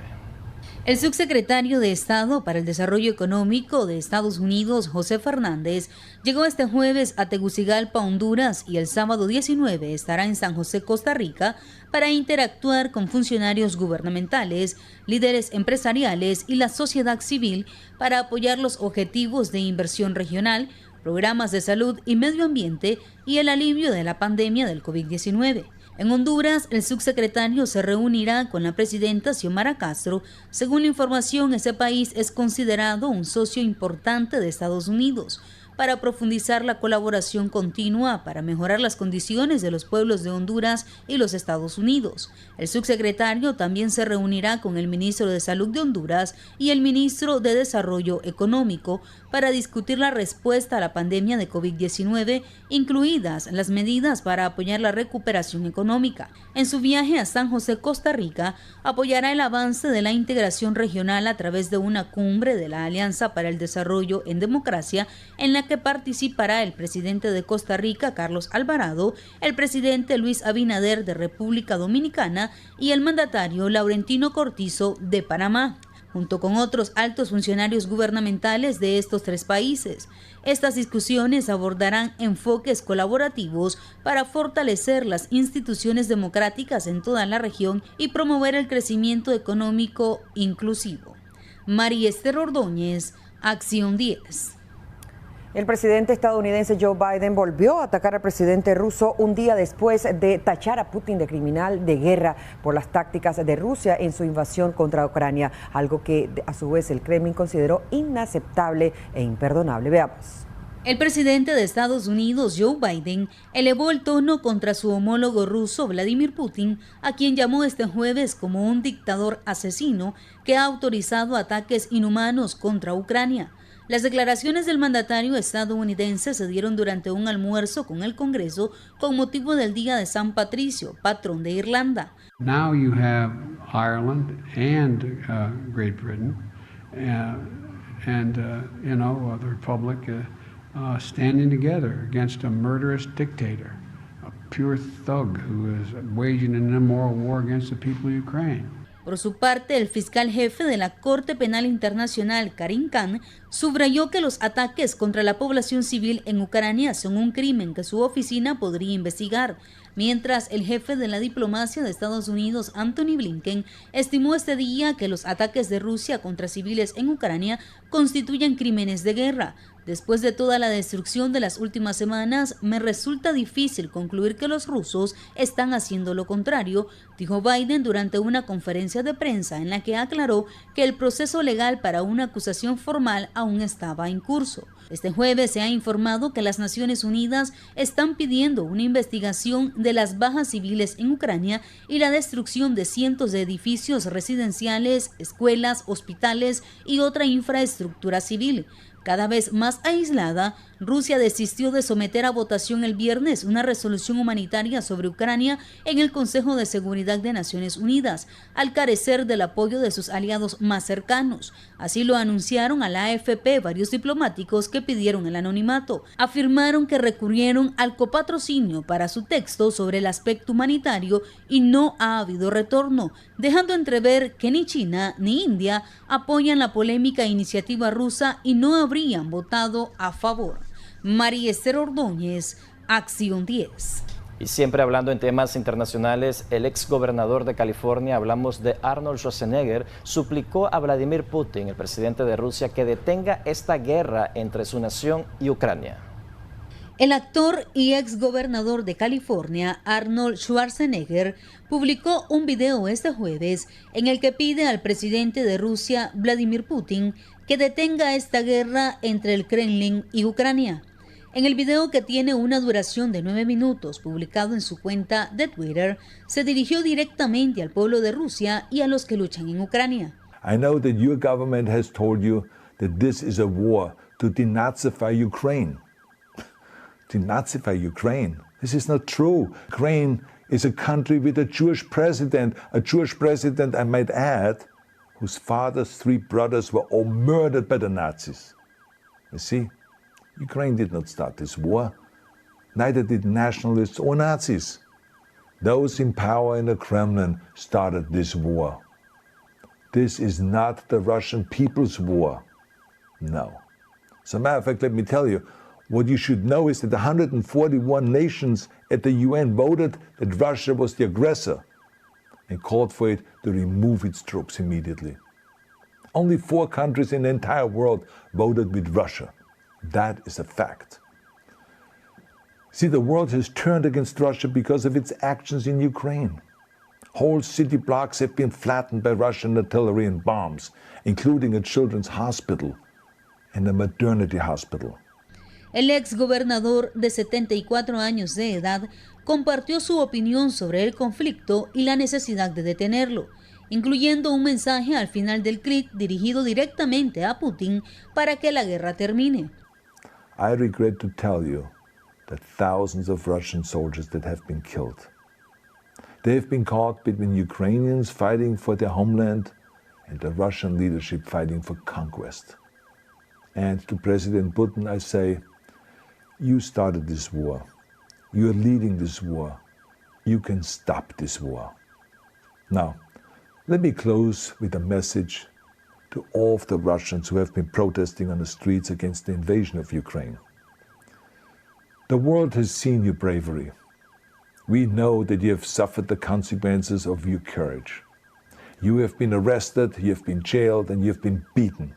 S4: El subsecretario de Estado para el Desarrollo Económico de Estados Unidos, José Fernández, llegó este jueves a Tegucigalpa, Honduras, y el sábado 19 estará en San José, Costa Rica, para interactuar con funcionarios gubernamentales, líderes empresariales y la sociedad civil para apoyar los objetivos de inversión regional, programas de salud y medio ambiente y el alivio de la pandemia del COVID-19. En Honduras, el subsecretario se reunirá con la presidenta Xiomara Castro. Según la información, ese país es considerado un socio importante de Estados Unidos para profundizar la colaboración continua para mejorar las condiciones de los pueblos de Honduras y los Estados Unidos. El subsecretario también se reunirá con el ministro de Salud de Honduras y el ministro de Desarrollo Económico para discutir la respuesta a la pandemia de COVID-19, incluidas las medidas para apoyar la recuperación económica. En su viaje a San José, Costa Rica, apoyará el avance de la integración regional a través de una cumbre de la Alianza para el Desarrollo en Democracia, en la que participará el presidente de Costa Rica, Carlos Alvarado, el presidente Luis Abinader de República Dominicana y el mandatario Laurentino Cortizo de Panamá, junto con otros altos funcionarios gubernamentales de estos tres países. Estas discusiones abordarán enfoques colaborativos para fortalecer las instituciones democráticas en toda la región y promover el crecimiento económico inclusivo. María Esther Ordóñez, Acción 10.
S1: El presidente estadounidense Joe Biden volvió a atacar al presidente ruso un día después de tachar a Putin de criminal de guerra por las tácticas de Rusia en su invasión contra Ucrania, algo que a su vez el Kremlin consideró inaceptable e imperdonable. Veamos.
S4: El presidente de Estados Unidos, Joe Biden, elevó el tono contra su homólogo ruso, Vladimir Putin, a quien llamó este jueves como un dictador asesino que ha autorizado ataques inhumanos contra Ucrania. Las declaraciones del mandatario estadounidense se dieron durante un almuerzo con el Congreso con motivo del Día de San Patricio, patrón de Irlanda.
S6: Now you have Ireland and Great Britain and the Republic standing together against a murderous dictator, a pure thug who is waging an immoral war against the people of Ukraine.
S4: Por su parte, el fiscal jefe de la Corte Penal Internacional, Karim Khan, subrayó que los ataques contra la población civil en Ucrania son un crimen que su oficina podría investigar, mientras el jefe de la diplomacia de Estados Unidos, Anthony Blinken, estimó este día que los ataques de Rusia contra civiles en Ucrania constituyen crímenes de guerra. Después de toda la destrucción de las últimas semanas, me resulta difícil concluir que los rusos están haciendo lo contrario, dijo Biden durante una conferencia de prensa en la que aclaró que el proceso legal para una acusación formal aún estaba en curso. Este jueves se ha informado que las Naciones Unidas están pidiendo una investigación de de las bajas civiles en Ucrania y la destrucción de cientos de edificios residenciales, escuelas, hospitales y otra infraestructura civil. Cada vez más aislada, Rusia desistió de someter a votación el viernes una resolución humanitaria sobre Ucrania en el Consejo de Seguridad de Naciones Unidas, al carecer del apoyo de sus aliados más cercanos. Así lo anunciaron a la AFP varios diplomáticos que pidieron el anonimato. Afirmaron que recurrieron al copatrocinio para su texto sobre el aspecto humanitario y no ha habido retorno, dejando entrever que ni China ni India apoyan la polémica iniciativa rusa y no habrían votado a favor. María Esther Ordóñez, Acción 10.
S2: Y siempre hablando en temas internacionales, el ex gobernador de California, hablamos de Arnold Schwarzenegger, suplicó a Vladimir Putin, el presidente de Rusia, que detenga esta guerra entre su nación y Ucrania.
S4: El actor y ex gobernador de California, Arnold Schwarzenegger, publicó un video este jueves en el que pide al presidente de Rusia, Vladimir Putin, que detenga esta guerra entre el Kremlin y Ucrania. En el video, que tiene una duración de 9 minutos, publicado en su cuenta de Twitter, se dirigió directamente al pueblo de Rusia y a los que luchan en Ucrania.
S8: I know that your government has told you that this is a war to denazify Ukraine. Denazify Ukraine. This is not true. Ukraine is a country with a Jewish president, I might add, whose father's 3 brothers were all murdered by the Nazis. You see, Ukraine did not start this war. Neither did nationalists or Nazis. Those in power in the Kremlin started this war. This is not the Russian people's war. No. As a matter of fact, let me tell you, what you should know is that 141 nations at the UN voted that Russia was the aggressor and called for it to remove its troops immediately. Only 4 countries in the entire world voted with Russia. That is a fact. See, the world has turned against Russia because of its actions in Ukraine. Whole city blocks have been flattened by Russian artillery and bombs, including a children's hospital and a maternity hospital.
S4: El ex gobernador de 74 años de edad compartió su opinión sobre el conflicto y la necesidad de detenerlo, incluyendo un mensaje al final del clip dirigido directamente a Putin para que la guerra termine.
S8: I regret to tell you that thousands of Russian soldiers that have been killed. They have been caught between Ukrainians fighting for their homeland and the Russian leadership fighting for conquest. And to President Putin I say, you started this war. You are leading this war. You can stop this war. Now, let me close with a message to all of the Russians who have been protesting on the streets against the invasion of Ukraine. The world has seen your bravery. We know that you have suffered the consequences of your courage. You have been arrested, you have been jailed, and you have been beaten.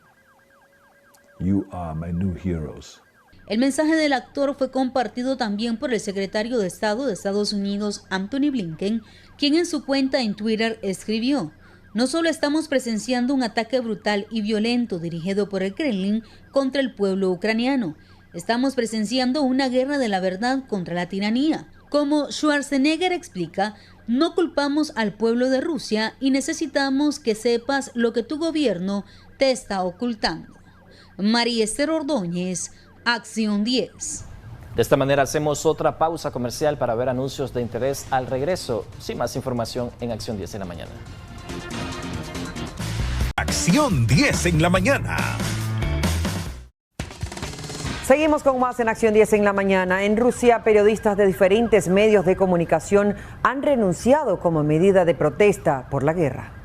S8: You are my new heroes.
S4: El mensaje del actor fue compartido también por el secretario de Estado de Estados Unidos, Anthony Blinken, quien en su cuenta en Twitter escribió: no solo estamos presenciando un ataque brutal y violento dirigido por el Kremlin contra el pueblo ucraniano, estamos presenciando una guerra de la verdad contra la tiranía. Como Schwarzenegger explica, no culpamos al pueblo de Rusia y necesitamos que sepas lo que tu gobierno te está ocultando. María Esther Ordóñez, Acción 10.
S2: De esta manera hacemos otra pausa comercial para ver anuncios de interés al regreso. Sin más información en Acción 10 en la mañana.
S24: Acción 10 en la mañana.
S1: Seguimos con más en Acción 10 en la mañana. En Rusia, periodistas de diferentes medios de comunicación han renunciado como medida de protesta por la guerra.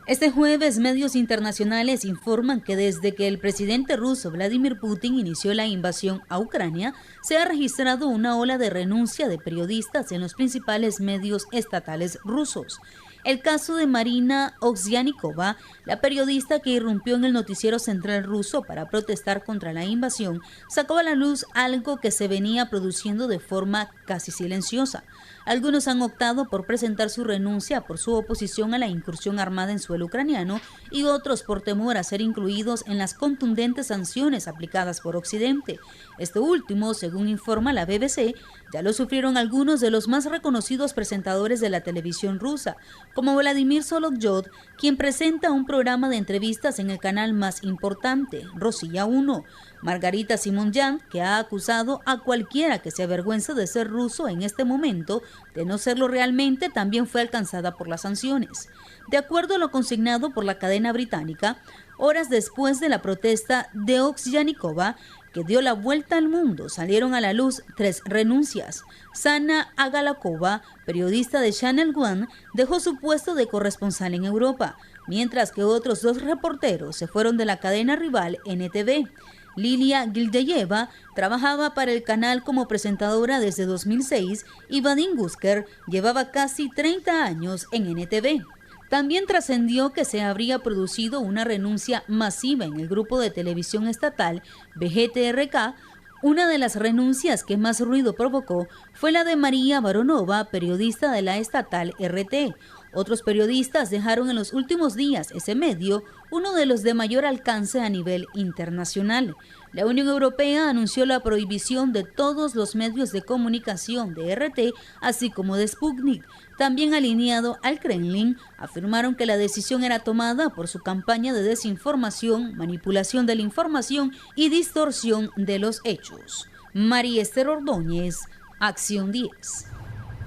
S4: Este jueves, medios internacionales informan que desde que el presidente ruso Vladimir Putin inició la invasión a Ucrania, se ha registrado una ola de renuncia de periodistas en los principales medios estatales rusos. El caso de Marina Oksyanikova, la periodista que irrumpió en el noticiero central ruso para protestar contra la invasión, sacó a la luz algo que se venía produciendo de forma casi silenciosa. Algunos han optado por presentar su renuncia por su oposición a la incursión armada en suelo ucraniano y otros por temor a ser incluidos en las contundentes sanciones aplicadas por Occidente. Esto último, según informa la BBC, ya lo sufrieron algunos de los más reconocidos presentadores de la televisión rusa, como Vladimir Solovyov, quien presenta un programa de entrevistas en el canal más importante, Rossiya 1, Margarita Simonyan, que ha acusado a cualquiera que se avergüenza de ser ruso en este momento de no serlo realmente, también fue alcanzada por las sanciones. De acuerdo a lo consignado por la cadena británica, horas después de la protesta de Oksyanikova, que dio la vuelta al mundo, salieron a la luz 3 renuncias. Sana Agalakova, periodista de Channel One, dejó su puesto de corresponsal en Europa, mientras que otros 2 reporteros se fueron de la cadena rival NTV. Lilia Gildeyeva trabajaba para el canal como presentadora desde 2006 y Vadim Gusker llevaba casi 30 años en NTV. También trascendió que se habría producido una renuncia masiva en el grupo de televisión estatal VGTRK. Una de las renuncias que más ruido provocó fue la de María Baronova, periodista de la estatal RT. Otros periodistas dejaron en los últimos días ese medio, uno de los de mayor alcance a nivel internacional. La Unión Europea anunció la prohibición de todos los medios de comunicación de RT, así como de Sputnik. También alineado al Kremlin, afirmaron que la decisión era tomada por su campaña de desinformación, manipulación de la información y distorsión de los hechos. María Esther Ordóñez, Acción 10.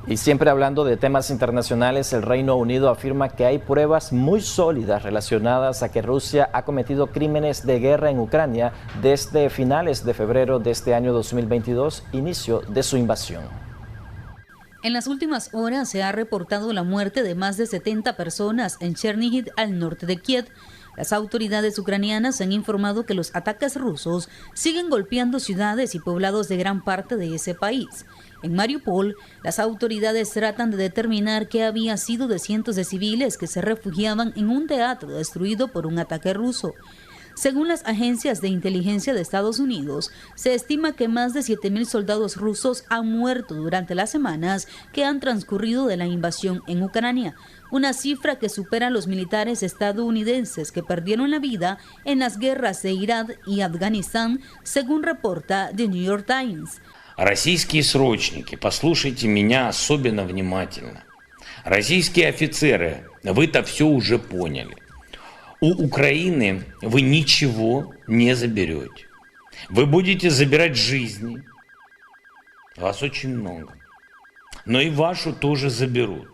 S2: Y siempre hablando de temas internacionales, el Reino Unido afirma que hay pruebas muy sólidas relacionadas a que Rusia ha cometido crímenes de guerra en Ucrania desde finales de febrero de este año 2022, inicio de su invasión.
S4: En las últimas horas se ha reportado la muerte de más de 70 personas en Chernihiv, al norte de Kiev. Las autoridades ucranianas han informado que los ataques rusos siguen golpeando ciudades y poblados de gran parte de ese país. En Mariupol, las autoridades tratan de determinar qué había sido de cientos de civiles que se refugiaban en un teatro destruido por un ataque ruso. Según las agencias de inteligencia de Estados Unidos, se estima que más de 7.000 soldados rusos han muerto durante las semanas que han transcurrido de la invasión en Ucrania, una cifra que supera a los militares estadounidenses que perdieron la vida en las guerras de Irak y Afganistán, según reporta The New York Times.
S9: Российские срочники, послушайте меня особенно внимательно. Российские офицеры, вы-то все уже поняли. У Украины вы ничего не заберете. Вы будете забирать жизни. Вас очень много. Но и вашу тоже заберут.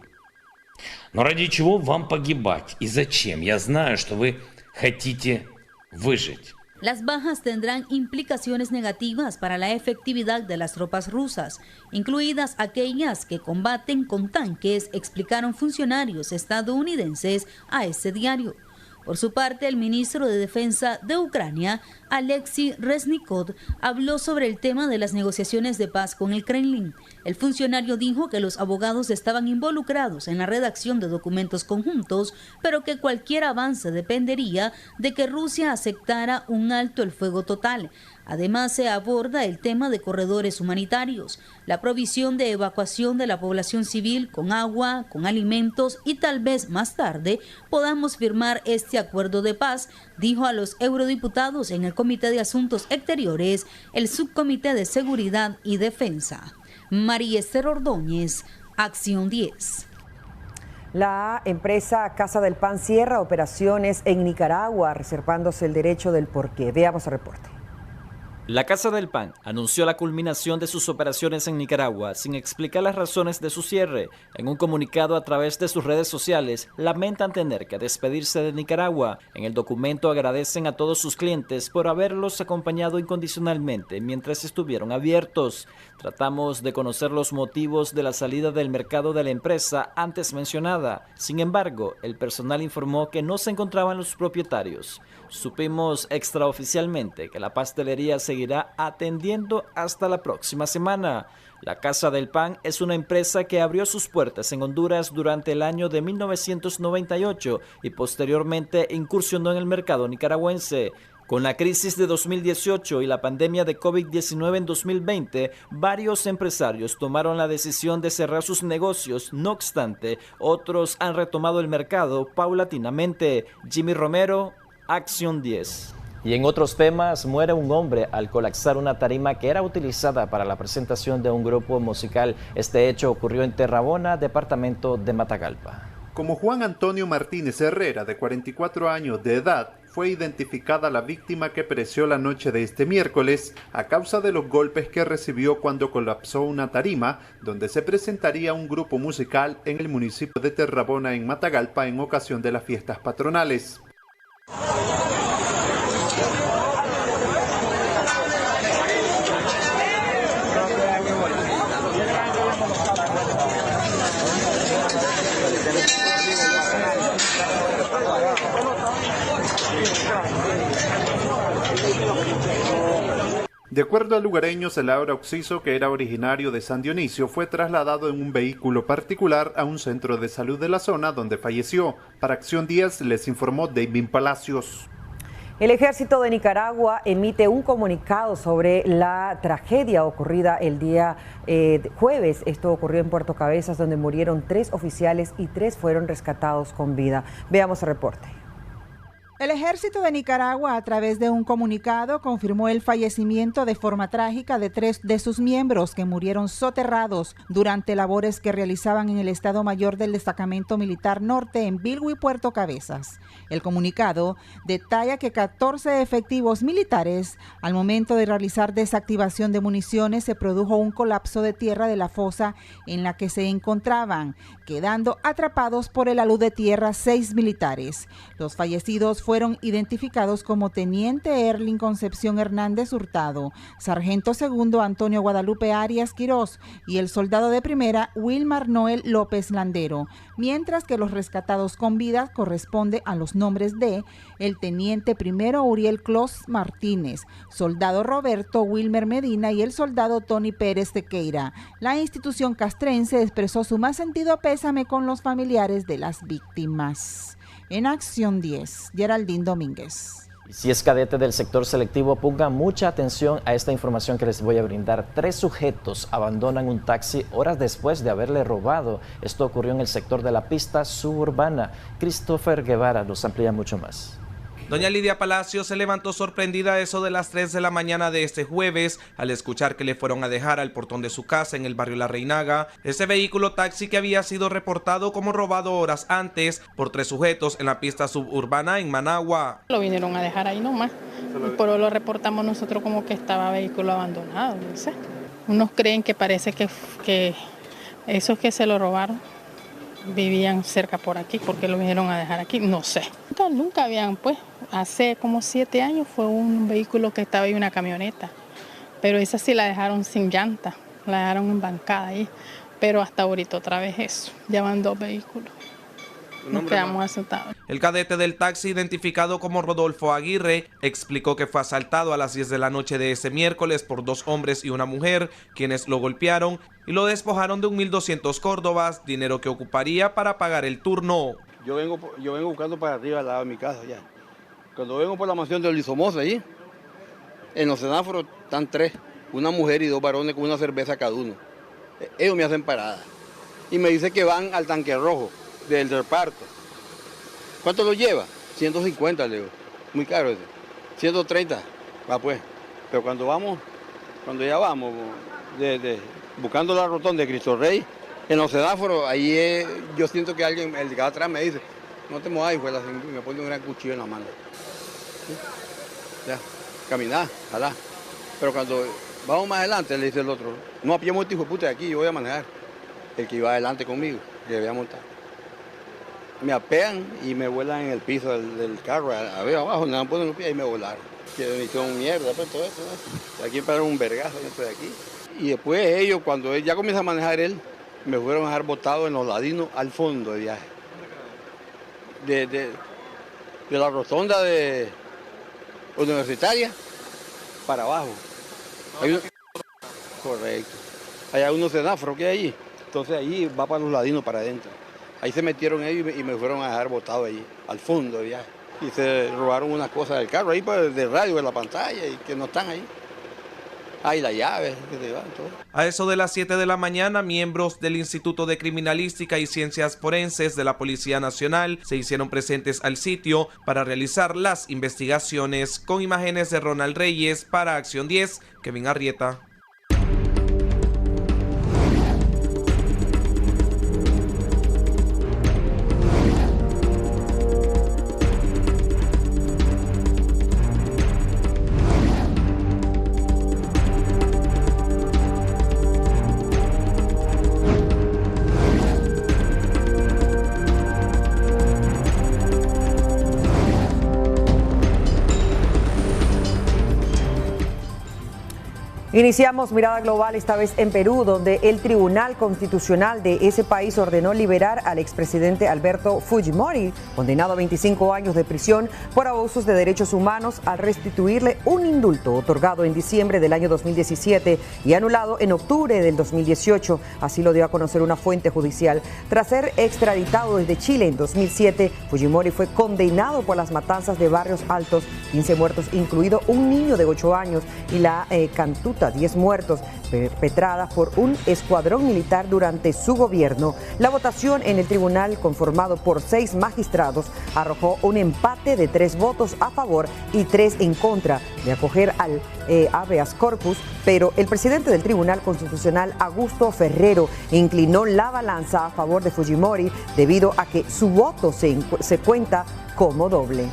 S9: Но ради чего вам погибать? И зачем? Я знаю, что вы хотите выжить.
S4: Las bajas tendrán implicaciones negativas para la efectividad de las tropas rusas, incluidas aquellas que combaten con tanques, explicaron funcionarios estadounidenses a este diario. Por su parte, el ministro de Defensa de Ucrania, Alexei Reznikov, habló sobre el tema de las negociaciones de paz con el Kremlin. El funcionario dijo que los abogados estaban involucrados en la redacción de documentos conjuntos, pero que cualquier avance dependería de que Rusia aceptara un alto el fuego total. Además, se aborda el tema de corredores humanitarios, la provisión de evacuación de la población civil con agua, con alimentos y tal vez más tarde podamos firmar este acuerdo de paz, dijo a los eurodiputados en el Comité de Asuntos Exteriores, el Subcomité de Seguridad y Defensa. María Esther Ordóñez, Acción 10.
S1: La empresa Casa del Pan cierra operaciones en Nicaragua, reservándose el derecho del porqué. Veamos el reporte.
S7: La Casa del Pan anunció la culminación de sus operaciones en Nicaragua sin explicar las razones de su cierre. En un comunicado a través de sus redes sociales, lamentan tener que despedirse de Nicaragua. En el documento agradecen a todos sus clientes por haberlos acompañado incondicionalmente mientras estuvieron abiertos. Tratamos de conocer los motivos de la salida del mercado de la empresa antes mencionada. Sin embargo, el personal informó que no se encontraban los propietarios. Supimos extraoficialmente que la pastelería seguirá atendiendo hasta la próxima semana. La Casa del Pan es una empresa que abrió sus puertas en Honduras durante el año de 1998 y posteriormente incursionó en el mercado nicaragüense. Con la crisis de 2018 y la pandemia de COVID-19 en 2020, varios empresarios tomaron la decisión de cerrar sus negocios. No obstante, otros han retomado el mercado paulatinamente. Jimmy Romero, Acción 10.
S2: Y en otros temas, muere un hombre al colapsar una tarima que era utilizada para la presentación de un grupo musical. Este hecho ocurrió en Terrabona, departamento de Matagalpa.
S10: Como Juan Antonio Martínez Herrera, de 44 años de edad, fue identificada la víctima que pereció la noche de este miércoles a causa de los golpes que recibió cuando colapsó una tarima donde se presentaría un grupo musical en el municipio de Terrabona, en Matagalpa, en ocasión de las fiestas patronales. De acuerdo a lugareños, el Laura Oxiso, que era originario de San Dionisio, fue trasladado en un vehículo particular a un centro de salud de la zona donde falleció. Para Acción 10 les informó David Palacios.
S1: El Ejército de Nicaragua emite un comunicado sobre la tragedia ocurrida el día jueves. Esto ocurrió en Puerto Cabezas, donde murieron 3 oficiales y 3 fueron rescatados con vida. Veamos el reporte.
S11: El Ejército de Nicaragua, a través de un comunicado, confirmó el fallecimiento de forma trágica de 3 de sus miembros que murieron soterrados durante labores que realizaban en el Estado Mayor del Destacamento Militar Norte en Bilwi, Puerto Cabezas. El comunicado detalla que 14 efectivos militares, al momento de realizar desactivación de municiones, se produjo un colapso de tierra de la fosa en la que se encontraban, quedando atrapados por el alud de tierra 6 militares. Los fallecidos fueron identificados como Teniente Erling Concepción Hernández Hurtado, Sargento Segundo Antonio Guadalupe Arias Quirós y el soldado de primera Wilmar Noel López Landero, mientras que los rescatados con vida corresponde a los nombres de el Teniente Primero Uriel Clos Martínez, soldado Roberto Wilmer Medina y el soldado Tony Pérez Tequeira. La institución castrense expresó su más sentido pésame con los familiares de las víctimas. En Acción 10, Geraldine Domínguez.
S2: Si es cadete del sector selectivo, ponga mucha atención a esta información que les voy a brindar. 3 sujetos abandonan un taxi horas después de haberle robado. Esto ocurrió en el sector de la pista suburbana. Christopher Guevara nos amplía mucho más.
S15: Doña Lidia Palacio se levantó sorprendida a eso de las 3 de la mañana de este jueves al escuchar que le fueron a dejar al portón de su casa en el barrio La Reinaga ese vehículo taxi que había sido reportado como robado horas antes por 3 sujetos en la pista suburbana en Managua.
S12: Lo vinieron a dejar ahí nomás, pero lo reportamos nosotros como que estaba vehículo abandonado, no sé. Unos creen que parece que esos que se lo robaron vivían cerca por aquí, porque lo vinieron a dejar aquí, no sé. Nunca habían, pues, hace como 7 años fue un vehículo que estaba ahí, una camioneta, pero esa sí la dejaron sin llanta, la dejaron embancada ahí, pero hasta ahorita otra vez eso, ya van 2 vehículos. Nos quedamos asustados.
S15: El cadete del taxi, identificado como Rodolfo Aguirre, explicó que fue asaltado a las 10 de la noche de ese miércoles por 2 hombres y una mujer, quienes lo golpearon y lo despojaron de 1.200 córdobas, dinero que ocuparía para pagar el turno.
S14: Yo vengo buscando para arriba al lado de mi casa ya. Cuando vengo por la mansión de Luis Somoza allí, en los semáforos están 3, una mujer y 2 varones con una cerveza cada uno. Ellos me hacen parada y me dicen que van al tanque rojo del reparto. ¿Cuánto lo lleva? 150, le digo. Muy caro ese. 130, va pues. Pero cuando ya vamos, buscando la rotonda de Cristo Rey, en los semáforos, ahí yo siento que alguien, el de acá atrás me dice, no te muevas, y me pone un gran cuchillo en la mano. ¿Sí? Ya, caminar, jalá. Pero cuando vamos más adelante, le dice el otro, no apiemos este hijo de puta de aquí, yo voy a manejar. El que iba adelante conmigo, que voy a montar. Me apean y me vuelan en el piso del carro, a ver abajo, me ponen los pies y me volaron. Que me hicieron mierda, pues todo eso, ¿no? Aquí para un vergazo, yo estoy aquí. Y después ellos, cuando él ya comienza a manejar él, me fueron a dejar botado en los ladinos al fondo de viaje. De la rotonda de universitaria para abajo. Correcto. Hay unos semáforos que hay allí. Entonces allí va para los ladinos para adentro. Ahí se metieron ellos y me fueron a dejar botado allí, al fondo de viaje. y se robaron unas cosas del carro, ahí pues, de radio, de la pantalla, y que no están ahí. Hay la llave, que se van, todo.
S15: A eso de las 7 de la mañana, miembros del Instituto de Criminalística y Ciencias Forenses de la Policía Nacional se hicieron presentes al sitio para realizar las investigaciones. Con imágenes de Ronald Reyes para Acción 10, Kevin Arrieta.
S1: Iniciamos Mirada Global, esta vez en Perú, donde el Tribunal Constitucional de ese país ordenó liberar al expresidente Alberto Fujimori, condenado a 25 años de prisión por abusos de derechos humanos, al restituirle un indulto otorgado en diciembre del año 2017 y anulado en octubre del 2018. Así lo dio a conocer una fuente judicial. Tras ser extraditado desde Chile en 2007, Fujimori fue condenado por las matanzas de Barrios Altos, 15 muertos, incluido un niño de 8 años, y la Cantuta, 10 muertos, perpetradas por un escuadrón militar durante su gobierno. La votación en el tribunal, conformado por 6 magistrados, arrojó un empate de 3 votos a favor y 3 en contra de acoger al habeas corpus, pero el presidente del Tribunal Constitucional, Augusto Ferrero, inclinó la balanza a favor de Fujimori debido a que su voto se cuenta como doble.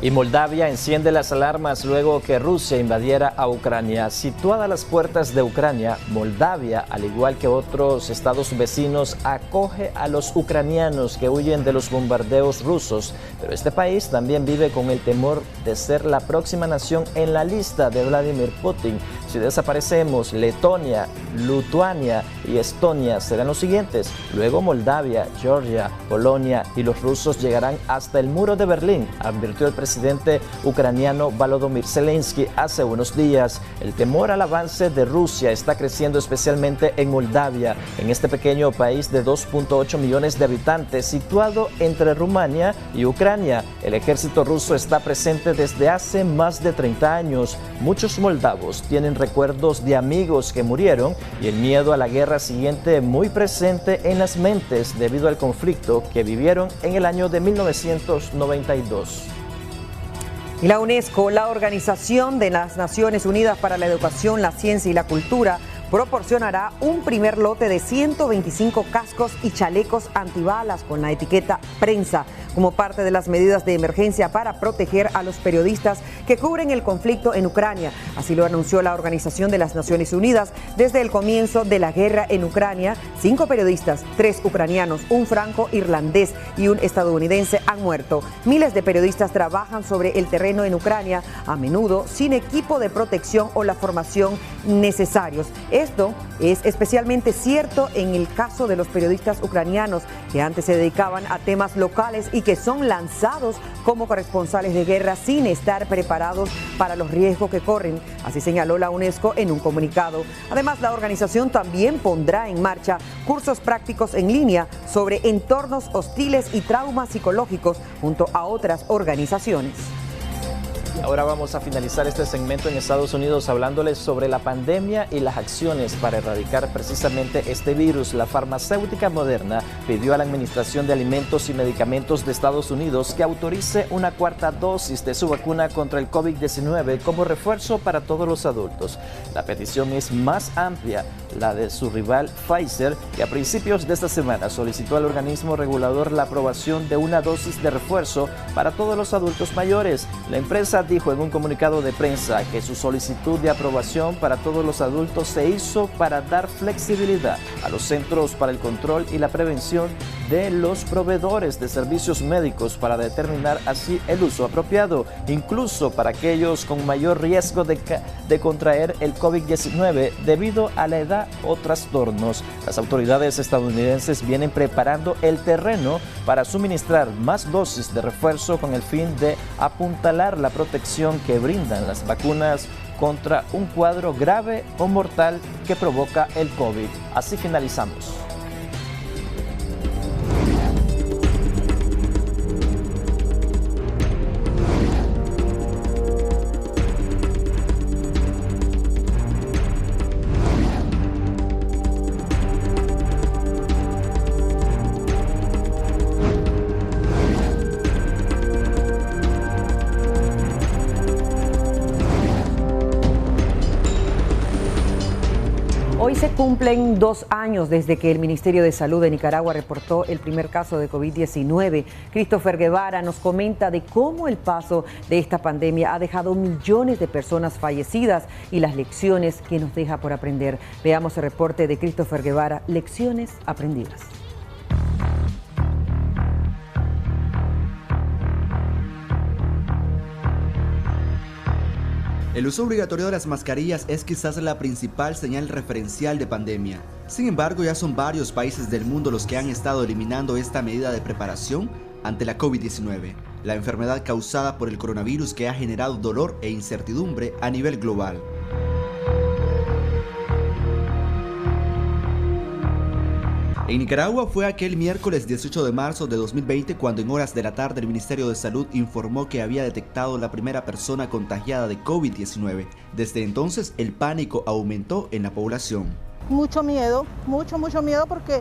S2: Y Moldavia enciende las alarmas luego que Rusia invadiera a Ucrania. Situada a las puertas de Ucrania, Moldavia, al igual que otros estados vecinos, acoge a los ucranianos que huyen de los bombardeos rusos. Pero este país también vive con el temor de ser la próxima nación en la lista de Vladimir Putin. Si desaparecemos, Letonia, Lituania y Estonia serán los siguientes. Luego Moldavia, Georgia, Polonia y los rusos llegarán hasta el muro de Berlín, advirtió el presidente ucraniano Volodymyr Zelensky hace unos días. El temor al avance de Rusia está creciendo especialmente en Moldavia, en este pequeño país de 2.8 millones de habitantes situado entre Rumania y Ucrania. El ejército ruso está presente desde hace más de 30 años. Muchos moldavos tienen recuerdos de amigos que murieron y el miedo a la guerra siguiente muy presente en las mentes debido al conflicto que vivieron en el año de 1992.
S1: Y la UNESCO, la Organización de las Naciones Unidas para la Educación, la Ciencia y la Cultura, proporcionará un primer lote de 125 cascos y chalecos antibalas con la etiqueta prensa, como parte de las medidas de emergencia para proteger a los periodistas que cubren el conflicto en Ucrania. Así lo anunció la Organización de las Naciones Unidas. Desde el comienzo de la guerra en Ucrania, 5 periodistas, 3 ucranianos, un franco-irlandés y un estadounidense han muerto. Miles de periodistas trabajan sobre el terreno en Ucrania, a menudo sin equipo de protección o la formación necesarios. Esto es especialmente cierto en el caso de los periodistas ucranianos que antes se dedicaban a temas locales y que son lanzados como corresponsales de guerra sin estar preparados para los riesgos que corren. Así señaló la UNESCO en un comunicado. Además, la organización también pondrá en marcha cursos prácticos en línea sobre entornos hostiles y traumas psicológicos junto a otras organizaciones.
S2: Ahora vamos a finalizar este segmento en Estados Unidos hablándoles sobre la pandemia y las acciones para erradicar precisamente este virus. La farmacéutica Moderna pidió a la Administración de Alimentos y Medicamentos de Estados Unidos que autorice una 4ª dosis de su vacuna contra el COVID-19 como refuerzo para todos los adultos. La petición es más amplia, la de su rival Pfizer, que a principios de esta semana solicitó al organismo regulador la aprobación de una dosis de refuerzo para todos los adultos mayores. La empresa dijo en un comunicado de prensa que su solicitud de aprobación para todos los adultos se hizo para dar flexibilidad a los Centros para el Control y la Prevención de los proveedores de servicios médicos para determinar así el uso apropiado, incluso para aquellos con mayor riesgo de contraer el COVID-19 debido a la edad o trastornos. Las autoridades estadounidenses vienen preparando el terreno para suministrar más dosis de refuerzo con el fin de apuntalar la protección que brindan las vacunas contra un cuadro grave o mortal que provoca el COVID. Así finalizamos.
S1: Hoy se cumplen 2 años desde que el Ministerio de Salud de Nicaragua reportó el primer caso de COVID-19. Christopher Guevara nos comenta de cómo el paso de esta pandemia ha dejado millones de personas fallecidas y las lecciones que nos deja por aprender. Veamos el reporte de Christopher Guevara, Lecciones aprendidas.
S5: El uso obligatorio de las mascarillas es quizás la principal señal referencial de pandemia. Sin embargo, ya son varios países del mundo los que han estado eliminando esta medida de preparación ante la COVID-19, la enfermedad causada por el coronavirus que ha generado dolor e incertidumbre a nivel global. En Nicaragua fue aquel miércoles 18 de marzo de 2020 cuando en horas de la tarde el Ministerio de Salud informó que había detectado la primera persona contagiada de COVID-19. Desde entonces el pánico aumentó en la población.
S16: Mucho miedo, mucho miedo porque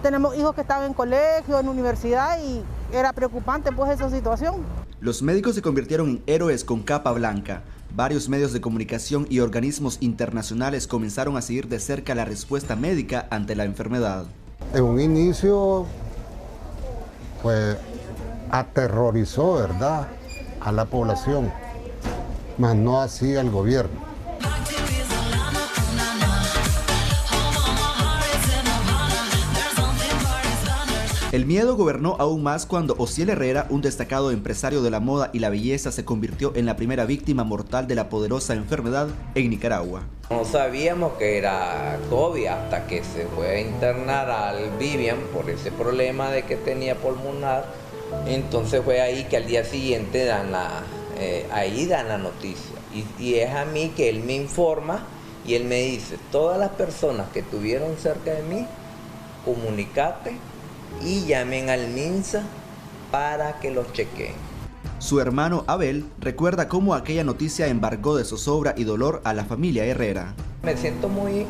S16: tenemos hijos que estaban en colegio, en universidad y era preocupante pues esa situación.
S5: Los médicos se convirtieron en héroes con capa blanca. Varios medios de comunicación y organismos internacionales comenzaron a seguir de cerca la respuesta médica ante la enfermedad.
S17: En un inicio, pues, aterrorizó, ¿verdad?, a la población, mas no así al gobierno.
S5: El miedo gobernó aún más cuando Osiel Herrera, un destacado empresario de la moda y la belleza, se convirtió en la primera víctima mortal de la poderosa enfermedad en Nicaragua.
S19: No sabíamos que era COVID hasta que se fue a internar al Vivian por ese problema de que tenía pulmonar. Entonces fue ahí que al día siguiente dan la noticia. Y es a mí que él me informa y él me dice, todas las personas que estuvieron cerca de mí, comunicate y llamen al MINSA para que los chequeen.
S5: Su hermano Abel recuerda cómo aquella noticia embargó de zozobra y dolor a la familia Herrera.
S19: Me siento muy,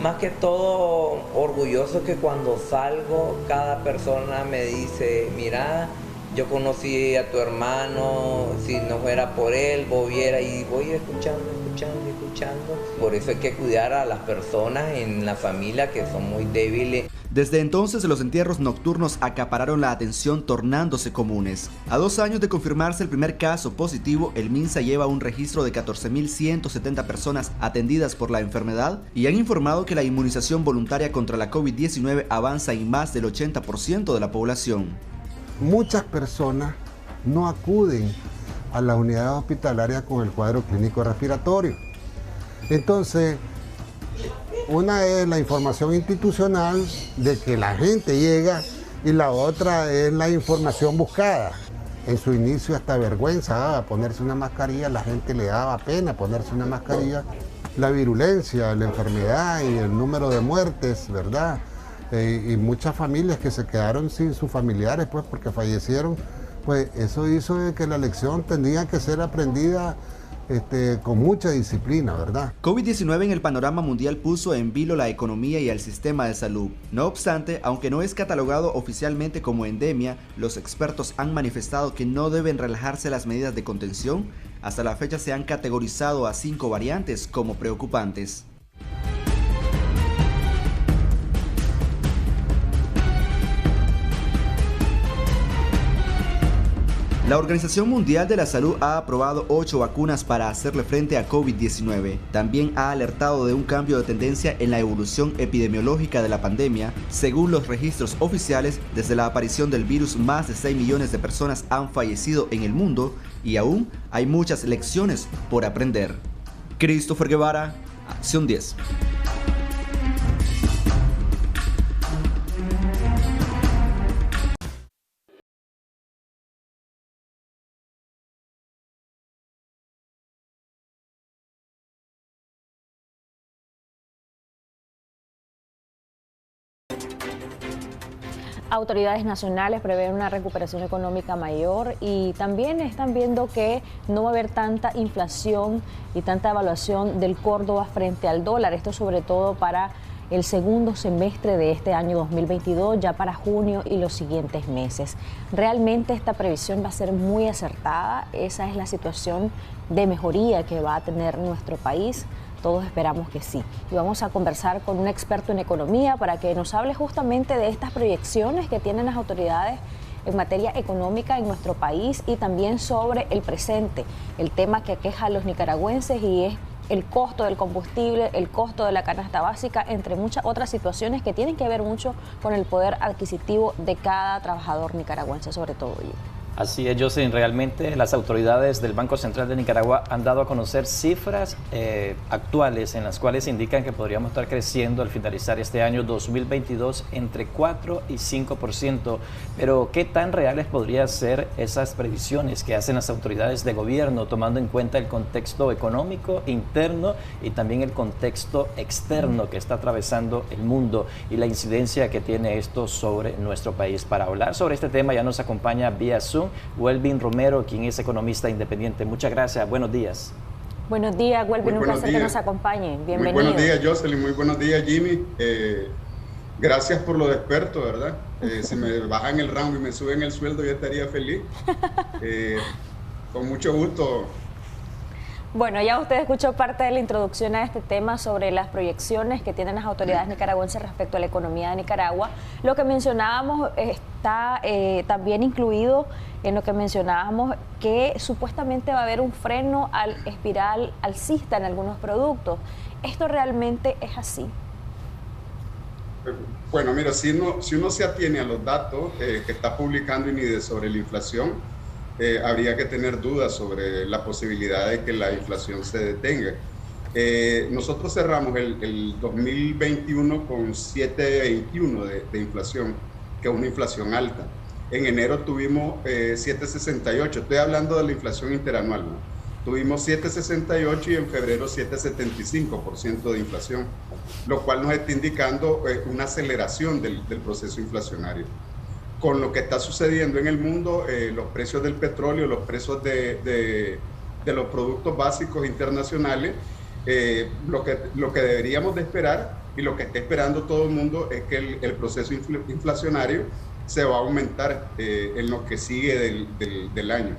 S19: más que todo, orgulloso que cuando salgo cada persona me dice, mira, yo conocí a tu hermano, si no fuera por él, volviera, y voy escuchando. Por eso hay que cuidar a las personas en la familia que son muy débiles.
S5: Desde entonces los entierros nocturnos acapararon la atención tornándose comunes. A 2 años de confirmarse el primer caso positivo, el MINSA lleva un registro de 14.170 personas atendidas por la enfermedad y han informado que la inmunización voluntaria contra la COVID-19 avanza en más del 80% de la población.
S17: Muchas personas no acuden a las unidades hospitalarias con el cuadro clínico respiratorio. Entonces, una es la información institucional de que la gente llega y la otra es la información buscada. En su inicio hasta vergüenza daba ponerse una mascarilla, la gente le daba pena ponerse una mascarilla. La virulencia, la enfermedad y el número de muertes, ¿verdad? Y muchas familias que se quedaron sin sus familiares pues porque fallecieron, pues eso hizo de que la lección tenía que ser aprendida con mucha disciplina, ¿verdad?
S5: COVID-19 en el panorama mundial puso en vilo la economía y el sistema de salud. No obstante, aunque no es catalogado oficialmente como endemia, los expertos han manifestado que no deben relajarse las medidas de contención. Hasta la fecha se han categorizado a 5 variantes como preocupantes. La Organización Mundial de la Salud ha aprobado 8 vacunas para hacerle frente a COVID-19. También ha alertado de un cambio de tendencia en la evolución epidemiológica de la pandemia. Según los registros oficiales, desde la aparición del virus, más de 6 millones de personas han fallecido en el mundo y aún hay muchas lecciones por aprender. Christopher Guevara, Acción 10.
S20: Autoridades nacionales prevén una recuperación económica mayor y también están viendo que no va a haber tanta inflación y tanta evaluación del Córdoba frente al dólar. Esto sobre todo para el segundo semestre de este año 2022, ya para junio y los siguientes meses. Realmente esta previsión va a ser muy acertada. Esa es la situación de mejoría que va a tener nuestro país. Todos esperamos que sí. Y vamos a conversar con un experto en economía para que nos hable justamente de estas proyecciones que tienen las autoridades en materia económica en nuestro país y también sobre el presente, el tema que aqueja a los nicaragüenses y es el costo del combustible, el costo de la canasta básica, entre muchas otras situaciones que tienen que ver mucho con el poder adquisitivo de cada trabajador nicaragüense, sobre todo.
S2: Así es, Jocelyn. Realmente las autoridades del Banco Central de Nicaragua han dado a conocer cifras actuales en las cuales indican que podríamos estar creciendo al finalizar este año 2022 entre 4 y 5%. Pero ¿qué tan reales podrían ser esas previsiones que hacen las autoridades de gobierno, tomando en cuenta el contexto económico interno y también el contexto externo que está atravesando el mundo y la incidencia que tiene esto sobre nuestro país? Para hablar sobre este tema ya nos acompaña vía Zoom Welvin Romero, quien es economista independiente. Muchas gracias, buenos días.
S20: Buenos días, Welvin, un placer que nos acompañe. Bienvenido.
S3: Muy buenos días, Jocelyn, muy buenos días, Jimmy. Gracias por lo de experto, ¿verdad? Si me bajan el rango y me suben el sueldo, yo estaría feliz. Con mucho gusto.
S20: Bueno, ya usted escuchó parte de la introducción a este tema sobre las proyecciones que tienen las autoridades nicaragüenses respecto a la economía de Nicaragua. Lo que mencionábamos está también incluido en lo que mencionábamos, que supuestamente va a haber un freno al espiral alcista en algunos productos. ¿Esto realmente es así?
S3: Bueno, mira, si uno se atiene a los datos que está publicando INIDE sobre la inflación, habría que tener dudas sobre la posibilidad de que la inflación se detenga. Nosotros cerramos el 2021 con 7.21 de inflación, que es una inflación alta. En enero tuvimos 7.68, estoy hablando de la inflación interanual, ¿no? Tuvimos 7.68 y en febrero 7.75% de inflación, lo cual nos está indicando una aceleración del proceso inflacionario. Con lo que está sucediendo en el mundo, los precios del petróleo, los precios de los productos básicos internacionales, lo que deberíamos de esperar y lo que está esperando todo el mundo es que el proceso inflacionario se va a aumentar en lo que sigue del año.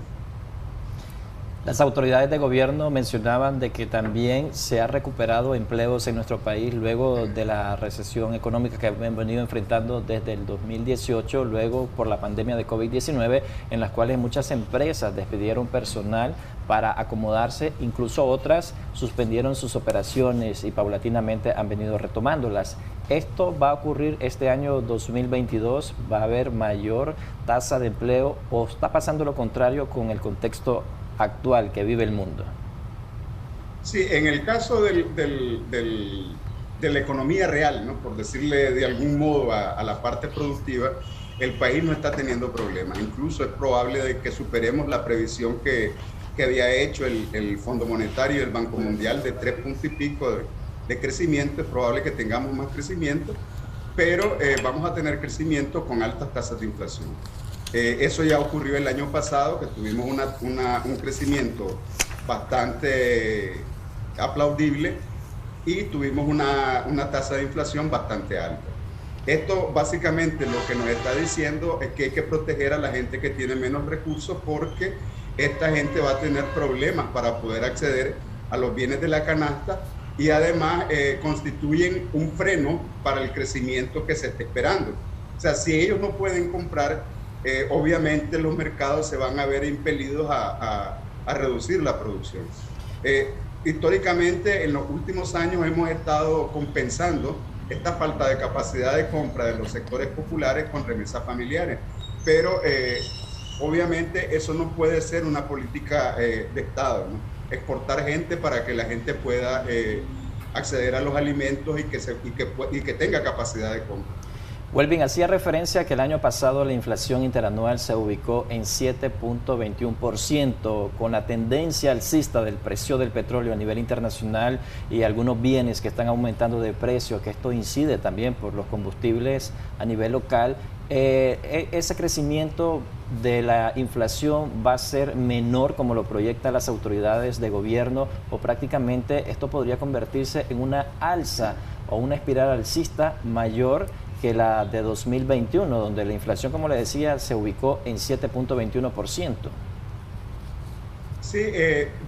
S2: Las autoridades de gobierno mencionaban de que también se ha recuperado empleos en nuestro país luego de la recesión económica que hemos venido enfrentando desde el 2018, luego por la pandemia de COVID-19, en las cuales muchas empresas despidieron personal para acomodarse, incluso otras suspendieron sus operaciones y paulatinamente han venido retomándolas. ¿Esto va a ocurrir este año 2022? ¿Va a haber mayor tasa de empleo o está pasando lo contrario con el contexto actual que vive el mundo?
S3: Sí, en el caso de la economía real, ¿no? Por decirle de algún modo a la parte productiva, el país no está teniendo problemas. Incluso es probable de que superemos la previsión que había hecho el Fondo Monetario y el Banco Mundial de 3 puntos y pico de crecimiento. Es probable que tengamos más crecimiento, pero vamos a tener crecimiento con altas tasas de inflación. Eso ya ocurrió el año pasado, que tuvimos un crecimiento bastante aplaudible y tuvimos una tasa de inflación bastante alta. Esto básicamente lo que nos está diciendo es que hay que proteger a la gente que tiene menos recursos, porque esta gente va a tener problemas para poder acceder a los bienes de la canasta y además constituyen un freno para el crecimiento que se está esperando. O sea, si ellos no pueden comprar, obviamente los mercados se van a ver impelidos a reducir la producción. Históricamente, en los últimos años hemos estado compensando esta falta de capacidad de compra de los sectores populares con remesas familiares, pero obviamente eso no puede ser una política de Estado, ¿no? Exportar gente para que la gente pueda acceder a los alimentos y que tenga capacidad de compra.
S2: Welvin, hacía referencia a que el año pasado la inflación interanual se ubicó en 7.21%, con la tendencia alcista del precio del petróleo a nivel internacional y algunos bienes que están aumentando de precio, que esto incide también por los combustibles a nivel local. ¿Ese crecimiento de la inflación va a ser menor como lo proyectan las autoridades de gobierno, o prácticamente esto podría convertirse en una alza o una espiral alcista mayor que la de 2021, donde la inflación, como le decía, se ubicó en 7.21%?
S3: Sí,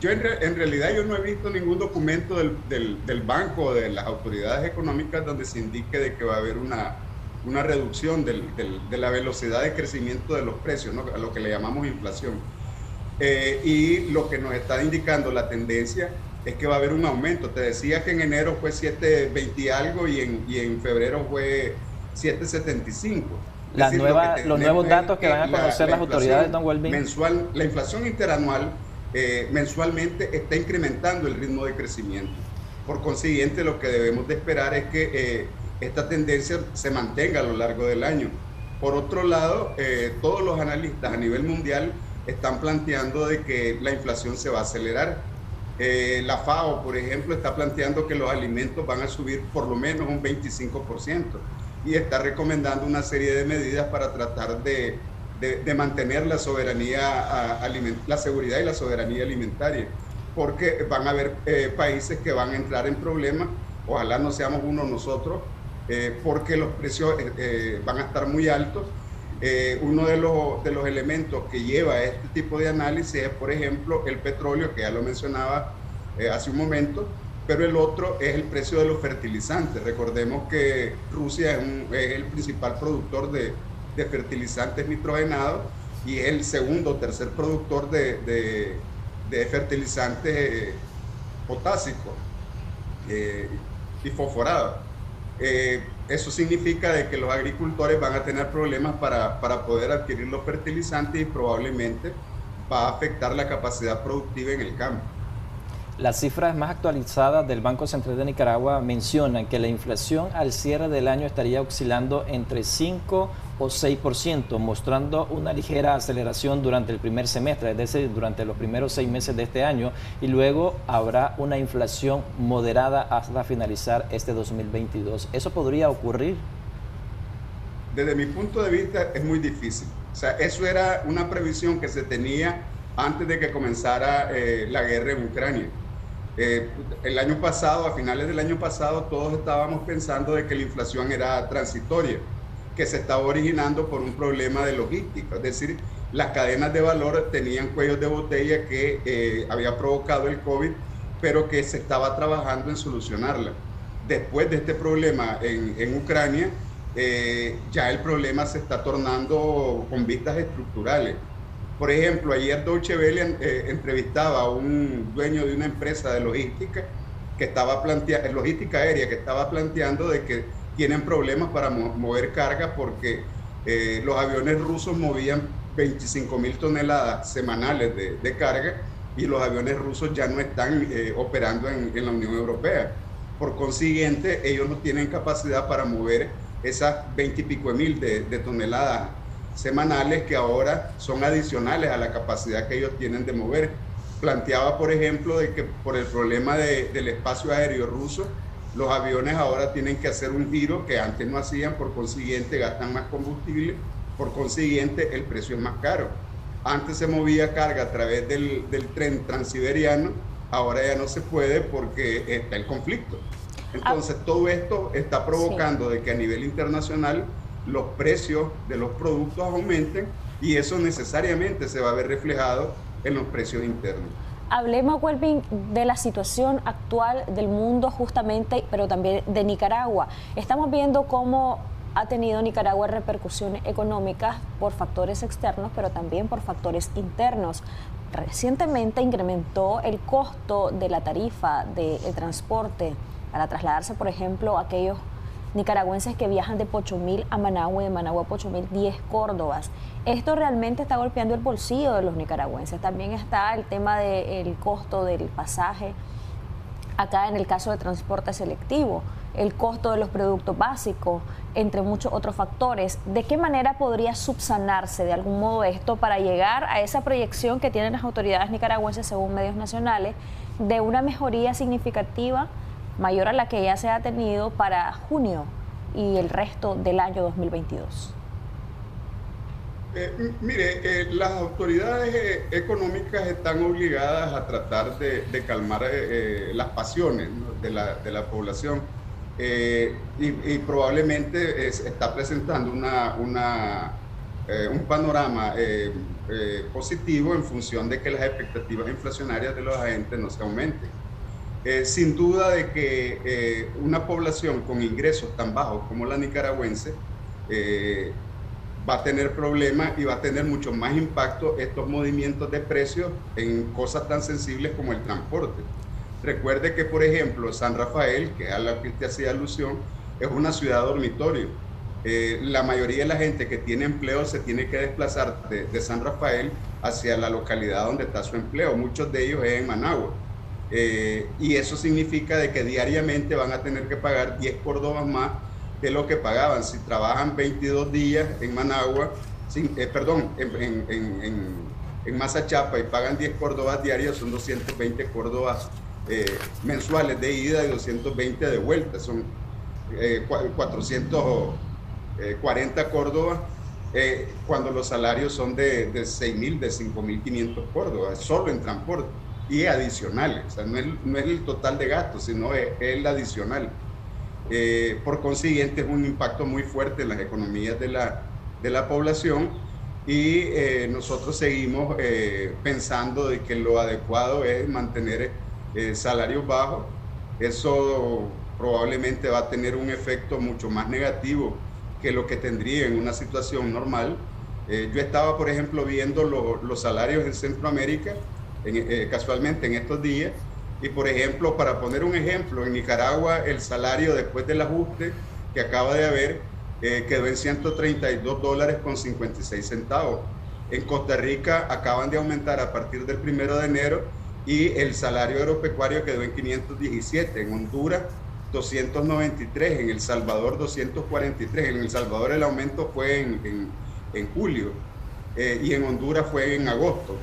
S3: yo en realidad yo no he visto ningún documento del banco o de las autoridades económicas donde se indique de que va a haber una reducción de la velocidad de crecimiento de los precios, ¿no? A lo que le llamamos inflación. Y lo que nos está indicando la tendencia es que va a haber un aumento. Te decía que en enero fue 7.20 y algo y en febrero fue 7.75.
S2: Los nuevos datos que van a conocer las autoridades, don Welby.
S3: La inflación interanual mensualmente está incrementando el ritmo de crecimiento. Por consiguiente, lo que debemos de esperar es que esta tendencia se mantenga a lo largo del año. Por otro lado, todos los analistas a nivel mundial están planteando de que la inflación se va a acelerar. La FAO, por ejemplo, está planteando que los alimentos van a subir por lo menos un 25% y está recomendando una serie de medidas para tratar de mantener la soberanía la seguridad y la soberanía alimentaria, porque van a haber países que van a entrar en problemas, ojalá no seamos uno nosotros, porque los precios van a estar muy altos. Uno de los elementos que lleva este tipo de análisis es, por ejemplo, el petróleo, que ya lo mencionaba hace un momento, pero el otro es el precio de los fertilizantes. Recordemos que Rusia es el principal productor de fertilizantes nitrogenados y es el segundo o tercer productor de fertilizantes potásicos y fosforados. Eso significa de que los agricultores van a tener problemas para poder adquirir los fertilizantes y probablemente va a afectar la capacidad productiva en el campo.
S2: Las cifras más actualizadas del Banco Central de Nicaragua mencionan que la inflación al cierre del año estaría oscilando entre 5 o 6%, mostrando una ligera aceleración durante el primer semestre, es decir, durante los primeros 6 meses de este año, y luego habrá una inflación moderada hasta finalizar este 2022. ¿Eso podría ocurrir?
S3: Desde mi punto de vista es muy difícil. O sea, eso era una previsión que se tenía antes de que comenzara la guerra en Ucrania. El año pasado, a finales del año pasado, todos estábamos pensando de que la inflación era transitoria, que se estaba originando por un problema de logística, es decir, las cadenas de valor tenían cuellos de botella que había provocado el COVID, pero que se estaba trabajando en solucionarla. Después de este problema en Ucrania, ya el problema se está tornando con vistas estructurales. Por ejemplo, ayer Deutsche Welle entrevistaba a un dueño de una empresa de logística que estaba logística aérea, que estaba planteando de que tienen problemas para mover carga porque los aviones rusos movían 25.000 toneladas semanales de carga y los aviones rusos ya no están operando en la Unión Europea. Por consiguiente, ellos no tienen capacidad para mover esas 20 y pico de mil de toneladas semanales que ahora son adicionales a la capacidad que ellos tienen de mover. Planteaba, por ejemplo, de que por el problema del espacio aéreo ruso, los aviones ahora tienen que hacer un giro que antes no hacían, por consiguiente gastan más combustible, por consiguiente el precio es más caro. Antes se movía carga a través del tren transiberiano, ahora ya no se puede porque está el conflicto. Entonces todo esto está provocando de que a nivel internacional los precios de los productos aumenten y eso necesariamente se va a ver reflejado en los precios internos.
S20: Hablemos, Welby, de la situación actual del mundo justamente, pero también de Nicaragua. Estamos viendo cómo ha tenido Nicaragua repercusiones económicas por factores externos, pero también por factores internos. Recientemente incrementó el costo de la tarifa del transporte para trasladarse, por ejemplo, a aquellos nicaragüenses que viajan de Pochumil a Managua y de Managua a Pochumil 10 Córdobas. Esto realmente está golpeando el bolsillo de los nicaragüenses. También está el tema del costo del pasaje. Acá en el caso de transporte selectivo, el costo de los productos básicos, entre muchos otros factores. ¿De qué manera podría subsanarse de algún modo esto para llegar a esa proyección que tienen las autoridades nicaragüenses según medios nacionales de una mejoría significativa mayor a la que ya se ha tenido para junio y el resto del año 2022?
S3: Mire, las autoridades económicas están obligadas a tratar de calmar las pasiones, ¿no?, de la población y probablemente está presentando un panorama positivo en función de que las expectativas inflacionarias de los agentes no se aumenten. Sin duda de que una población con ingresos tan bajos como la nicaragüense va a tener problemas y va a tener mucho más impacto estos movimientos de precios en cosas tan sensibles como el transporte. Recuerde que, por ejemplo, San Rafael, que es a la que usted hacía alusión, es una ciudad dormitorio. La mayoría de la gente que tiene empleo se tiene que desplazar de San Rafael hacia la localidad donde está su empleo. Muchos de ellos es en Managua. Y eso significa de que diariamente van a tener que pagar 10 córdobas más de lo que pagaban si trabajan 22 días en Managua, en Mazachapa, y pagan 10 córdobas diarias, son 220 córdobas mensuales de ida y 220 de vuelta, son 440 córdobas, cuando los salarios son de 6.000, de 5.500 córdobas, solo en transporte, y adicionales, o sea, no es el total de gastos, sino es el adicional. Por consiguiente, es un impacto muy fuerte en las economías de la población, y nosotros seguimos pensando de que lo adecuado es mantener salarios bajos. Eso probablemente va a tener un efecto mucho más negativo que lo que tendría en una situación normal. Yo estaba, por ejemplo, viendo los salarios en Centroamérica casualmente en estos días, y por ejemplo, para poner un ejemplo, en Nicaragua el salario después del ajuste que acaba de haber quedó en $132.56. En Costa Rica acaban de aumentar a partir del 1 de enero y el salario agropecuario quedó en 517, en Honduras 293, en El Salvador 243. En El Salvador el aumento fue en julio y en Honduras fue en agosto.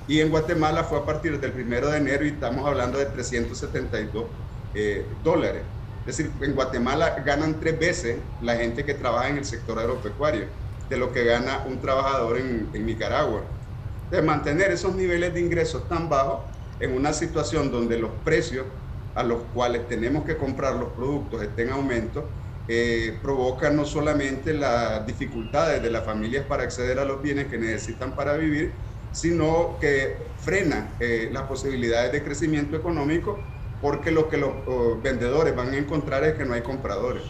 S3: Y en Guatemala fue a partir del 1 de enero y estamos hablando de $372. Es decir, en Guatemala ganan 3 veces la gente que trabaja en el sector agropecuario de lo que gana un trabajador en Nicaragua. De mantener esos niveles de ingresos tan bajos en una situación donde los precios a los cuales tenemos que comprar los productos estén en aumento, provoca no solamente las dificultades de las familias para acceder a los bienes que necesitan para vivir, sino que frena las posibilidades de crecimiento económico, porque lo que los vendedores van a encontrar es que no hay compradores.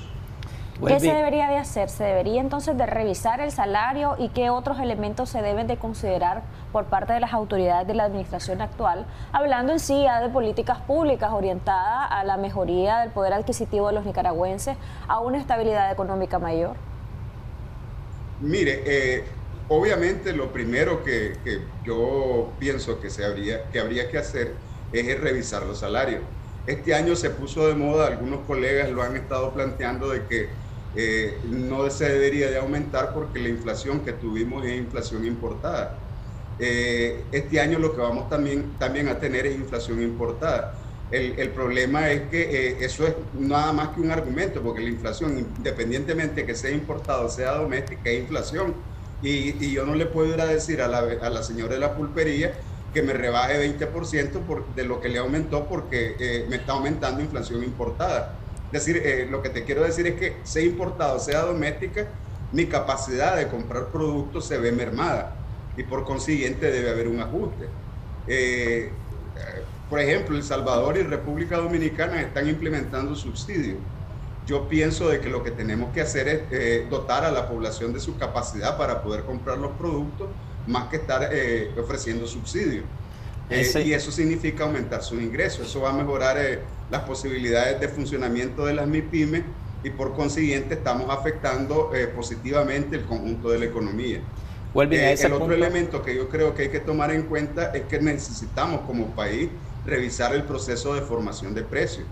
S20: ¿Qué se debería de hacer? ¿Se debería entonces de revisar el salario y qué otros elementos se deben de considerar por parte de las autoridades de la administración actual, hablando en sí ya de políticas públicas orientadas a la mejoría del poder adquisitivo de los nicaragüenses, a una estabilidad económica mayor?
S3: Mire, obviamente lo primero que yo pienso que habría que hacer es revisar los salarios. Este año se puso de moda, algunos colegas lo han estado planteando, de que no se debería de aumentar porque la inflación que tuvimos es inflación importada. Este año lo que vamos también a tener es inflación importada. El problema es que eso es nada más que un argumento, porque la inflación, independientemente que sea importada o sea doméstica, es inflación. Y yo no le puedo ir a decir a la señora de la pulpería que me rebaje 20% de lo que le aumentó, porque me está aumentando inflación importada. Es decir, lo que te quiero decir es que sea importada o sea doméstica, mi capacidad de comprar productos se ve mermada y por consiguiente debe haber un ajuste. Por ejemplo, El Salvador y República Dominicana están implementando subsidios. Yo pienso de que lo que tenemos que hacer es dotar a la población de su capacidad para poder comprar los productos, más que estar ofreciendo subsidios. Y eso significa aumentar sus ingresos. Eso va a mejorar las posibilidades de funcionamiento de las MIPYMES y por consiguiente estamos afectando positivamente el conjunto de la economía. El otro elemento que yo creo que hay que tomar en cuenta es que necesitamos como país revisar el proceso de formación de precios.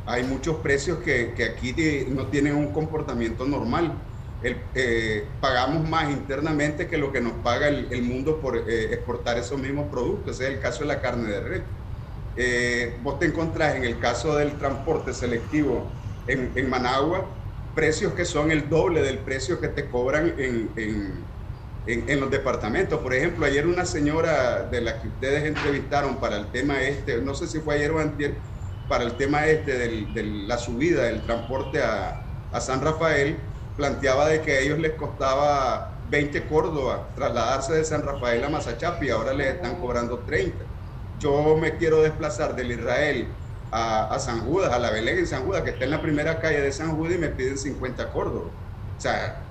S3: Hay muchos precios que aquí no tienen un comportamiento normal. Pagamos más internamente que lo que nos paga el mundo por exportar esos mismos productos. Ese es el caso de la carne de res. Vos te encontrás en el caso del transporte selectivo en Managua, precios que son el doble del precio que te cobran en los departamentos. Por ejemplo, ayer una señora de la que ustedes entrevistaron para el tema no sé si fue ayer o antier, para el tema de la subida del transporte a San Rafael, planteaba de que a ellos les costaba 20 Córdoba, trasladarse de San Rafael a Mazachapi, ahora les están cobrando 30. Yo me quiero desplazar del Israel a San Judas, a la Belén en San Judas, que está en la primera calle de San Judas, y me piden 50 Córdoba. O sea,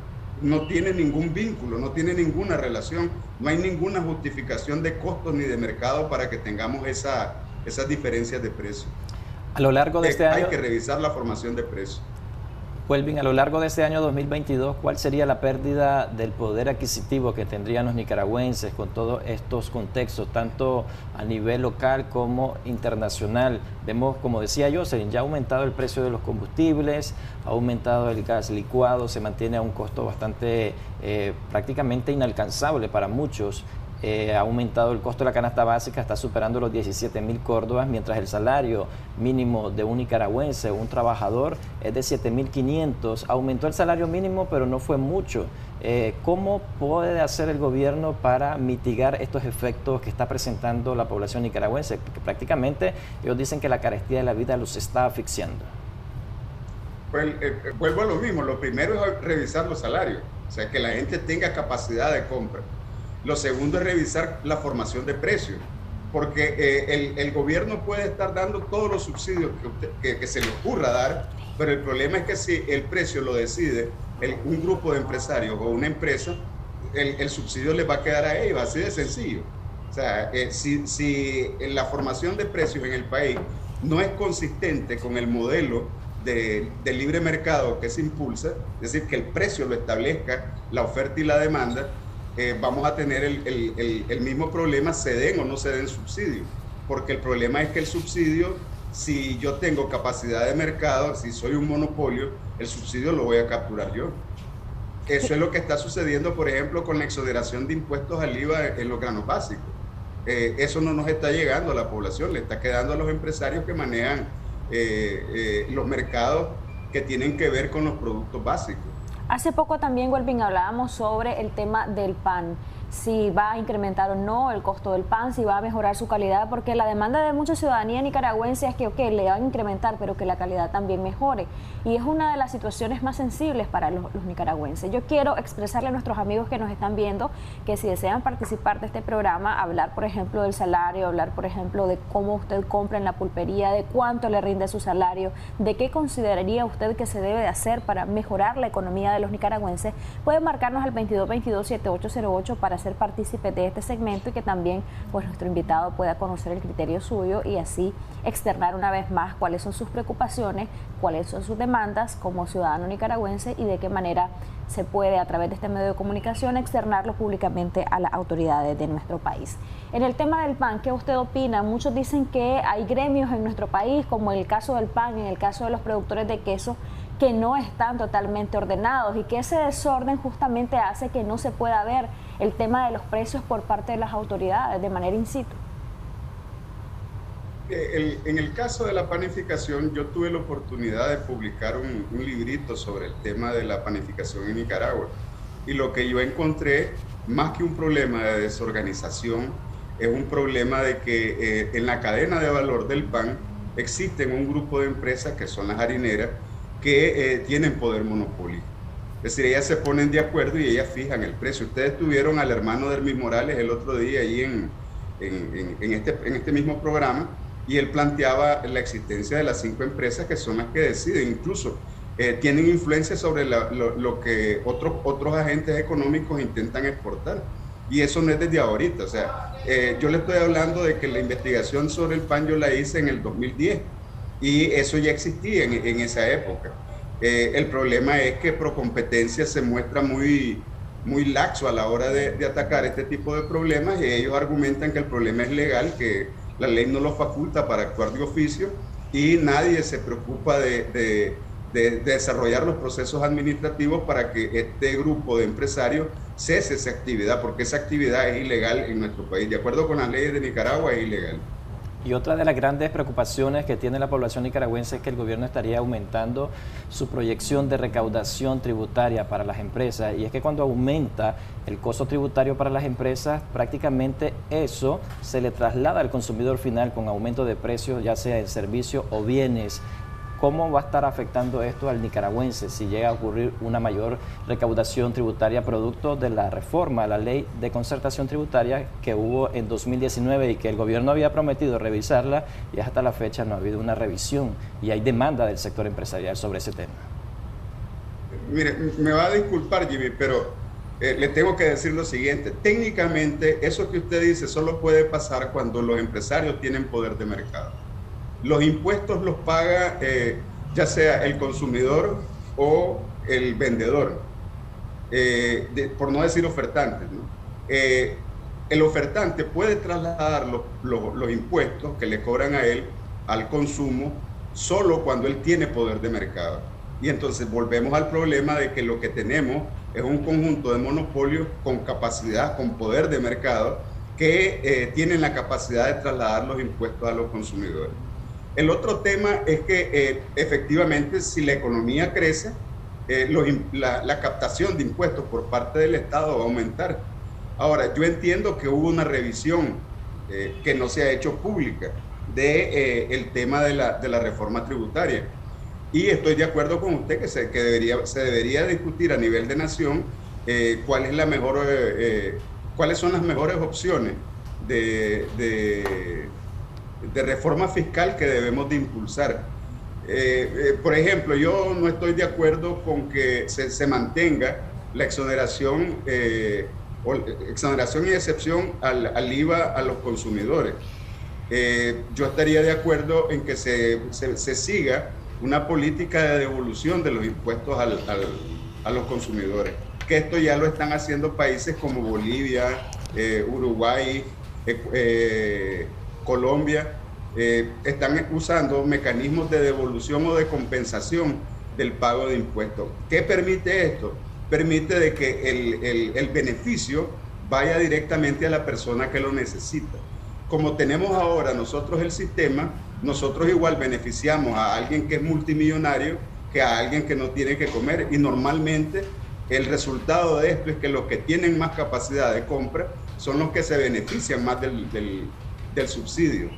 S3: no tiene ningún vínculo, no tiene ninguna relación, no hay ninguna justificación de costos ni de mercado para que tengamos esas diferencias de precio.
S2: A lo largo de este año...
S3: Hay que revisar la formación de precios.
S2: Welvin, a lo largo de este año 2022, ¿cuál sería la pérdida del poder adquisitivo que tendrían los nicaragüenses con todos estos contextos, tanto a nivel local como internacional? Vemos, como decía Jocelyn, ya ha aumentado el precio de los combustibles, ha aumentado el gas licuado, se mantiene a un costo bastante prácticamente inalcanzable para muchos. Ha aumentado el costo de la canasta básica, está superando los 17.000 córdobas, mientras el salario mínimo de un nicaragüense, un trabajador, es de 7.500. Aumentó el salario mínimo, pero no fue mucho. ¿Cómo puede hacer el gobierno para mitigar estos efectos que está presentando la población nicaragüense? Porque prácticamente ellos dicen que la carestía de la vida los está asfixiando.
S3: Pues vuelvo a lo mismo, lo primero es revisar los salarios, o sea, que la gente tenga capacidad de compra. Lo segundo es revisar la formación de precios, porque el gobierno puede estar dando todos los subsidios que se le ocurra dar, pero el problema es que si el precio lo decide un grupo de empresarios o una empresa, el subsidio les va a quedar a ellos, así de sencillo. O sea, si la formación de precios en el país no es consistente con el modelo de libre mercado que se impulsa, es decir, que el precio lo establezca la oferta y la demanda, vamos a tener el mismo problema, se den o no se den subsidios, porque el problema es que el subsidio, si yo tengo capacidad de mercado, si soy un monopolio, el subsidio lo voy a capturar yo. Eso es lo que está sucediendo, por ejemplo, con la exoneración de impuestos al IVA en los granos básicos. Eso no nos está llegando a la población, le está quedando a los empresarios que manejan los mercados que tienen que ver con los productos básicos.
S20: Hace poco también, Welvin, hablábamos sobre el tema del pan, si va a incrementar o no el costo del pan, si va a mejorar su calidad, porque la demanda de mucha ciudadanía nicaragüense es que, ok, le van a incrementar, pero que la calidad también mejore. Y es una de las situaciones más sensibles para los nicaragüenses. Yo quiero expresarle a nuestros amigos que nos están viendo que si desean participar de este programa, hablar, por ejemplo, del salario, hablar, por ejemplo, de cómo usted compra en la pulpería, de cuánto le rinde su salario, de qué consideraría usted que se debe de hacer para mejorar la economía de los nicaragüenses, puede marcarnos al 2222-7808 para ser partícipe de este segmento y que también pues nuestro invitado pueda conocer el criterio suyo y así externar una vez más cuáles son sus preocupaciones, cuáles son sus demandas como ciudadano nicaragüense y de qué manera se puede a través de este medio de comunicación externarlo públicamente a las autoridades de nuestro país. En el tema del pan, ¿qué usted opina? Muchos dicen que hay gremios en nuestro país, como en el caso del pan, en el caso de los productores de queso, que no están totalmente ordenados y que ese desorden justamente hace que no se pueda ver el tema de los precios por parte de las autoridades de manera in situ.
S3: En el caso de la panificación, yo tuve la oportunidad de publicar un librito sobre el tema de la panificación en Nicaragua y lo que yo encontré, más que un problema de desorganización, es un problema de que en la cadena de valor del pan existen un grupo de empresas que son las harineras que tienen poder monopólico. Es decir, ellas se ponen de acuerdo y ellas fijan el precio. Ustedes tuvieron al hermano de Hermín Morales el otro día ahí en este mismo programa y él planteaba la existencia de las 5 empresas que son las que deciden. Incluso tienen influencia sobre lo que otros agentes económicos intentan exportar. Y eso no es desde ahorita. O sea, yo le estoy hablando de que la investigación sobre el pan yo la hice en el 2010. Y eso ya existía en esa época. El problema es que Procompetencia se muestra muy laxo a la hora de atacar este tipo de problemas y ellos argumentan que el problema es legal, que la ley no lo faculta para actuar de oficio y nadie se preocupa de desarrollar los procesos administrativos para que este grupo de empresarios cese esa actividad, porque esa actividad es ilegal en nuestro país. De acuerdo con las leyes de Nicaragua es ilegal.
S2: Y otra de las grandes preocupaciones que tiene la población nicaragüense es que el gobierno estaría aumentando su proyección de recaudación tributaria para las empresas. Y es que cuando aumenta el costo tributario para las empresas, prácticamente eso se le traslada al consumidor final con aumento de precios, ya sea en servicios o bienes. ¿cómo va a estar afectando esto al nicaragüense si llega a ocurrir una mayor recaudación tributaria producto de la reforma a la ley de concertación tributaria que hubo en 2019 y que el gobierno había prometido revisarla y hasta la fecha no ha habido una revisión y hay demanda del sector empresarial sobre ese tema?
S3: Mire, me va a disculpar, Jimmy, pero le tengo que decir lo siguiente. Técnicamente, eso que usted dice solo puede pasar cuando los empresarios tienen poder de mercado. Los impuestos los paga ya sea el consumidor o el vendedor, por no decir ofertantes, ¿no? El ofertante puede trasladar los impuestos que le cobran a él al consumo solo cuando él tiene poder de mercado. Y entonces volvemos al problema de que lo que tenemos es un conjunto de monopolios con capacidad, con poder de mercado, que tienen la capacidad de trasladar los impuestos a los consumidores. El otro tema es que efectivamente si la economía crece, la captación de impuestos por parte del Estado va a aumentar. Ahora, yo entiendo que hubo una revisión que no se ha hecho pública del tema de la reforma tributaria. Y estoy de acuerdo con usted que se debería discutir a nivel de nación cuáles son las mejores opciones de reforma fiscal que debemos de impulsar. Por ejemplo, yo no estoy de acuerdo con que se mantenga la exoneración y excepción al IVA a los consumidores. Yo estaría de acuerdo en que se siga una política de devolución de los impuestos a los consumidores, que esto ya lo están haciendo países como Bolivia, Uruguay, Colombia, están usando mecanismos de devolución o de compensación del pago de impuestos. ¿Qué permite esto? Permite de que el beneficio vaya directamente a la persona que lo necesita. Como tenemos ahora nosotros el sistema, nosotros igual beneficiamos a alguien que es multimillonario que a alguien que no tiene que comer, y normalmente el resultado de esto es que los que tienen más capacidad de compra son los que se benefician más del subsidio.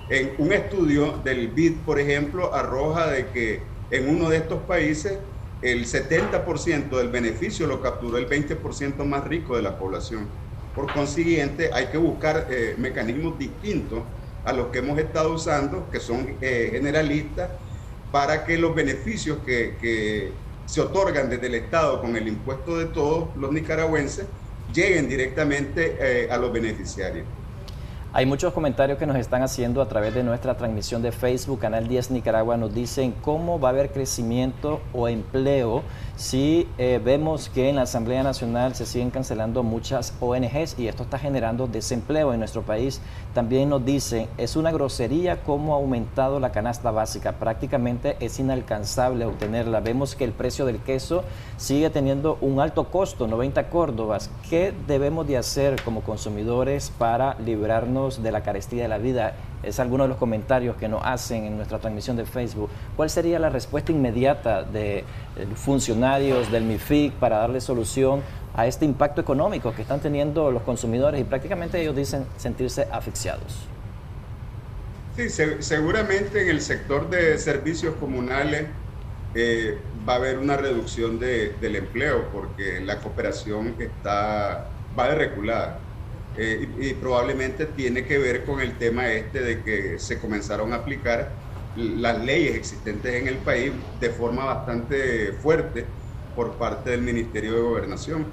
S3: En un estudio del BID, por ejemplo, arroja de que en uno de estos países el 70% del beneficio lo capturó el 20% más rico de la población. Por consiguiente, hay que buscar mecanismos distintos a los que hemos estado usando, que son generalistas, para que los beneficios que se otorgan desde el Estado con el impuesto de todos los nicaragüenses lleguen directamente a los beneficiarios.
S2: Hay muchos comentarios que nos están haciendo a través de nuestra transmisión de Facebook, Canal 10 Nicaragua. Nos dicen cómo va a haber crecimiento o empleo si vemos que en la Asamblea Nacional se siguen cancelando muchas ONGs y esto está generando desempleo en nuestro país. También nos dicen, es una grosería cómo ha aumentado la canasta básica, prácticamente es inalcanzable obtenerla. Vemos que el precio del queso sigue teniendo un alto costo, 90 córdobas. ¿Qué debemos de hacer como consumidores para librarnos de la carestía de la vida? Es alguno de los comentarios que nos hacen en nuestra transmisión de Facebook. ¿Cuál sería la respuesta inmediata de funcionarios del MIFIC para darle solución a este impacto económico que están teniendo los consumidores y prácticamente ellos dicen sentirse asfixiados?
S3: Sí, seguramente en el sector de servicios comunales va a haber una reducción del empleo porque la cooperación va de reculada. Y probablemente tiene que ver con el tema de que se comenzaron a aplicar las leyes existentes en el país de forma bastante fuerte por parte del Ministerio de Gobernación,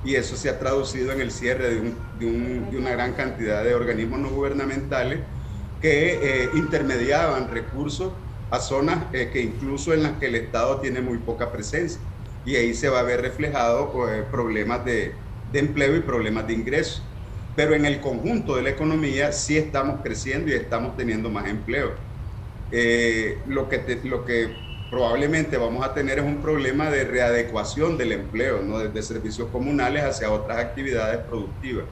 S3: y eso se ha traducido en el cierre de una gran cantidad de organismos no gubernamentales que intermediaban recursos a zonas que incluso en las que el Estado tiene muy poca presencia, y ahí se va a ver reflejado problemas de empleo y problemas de ingresos. Pero en el conjunto de la economía sí estamos creciendo y estamos teniendo más empleo. Lo que probablemente vamos a tener es un problema de readecuación del empleo, ¿no? Desde servicios comunales hacia otras actividades productivas.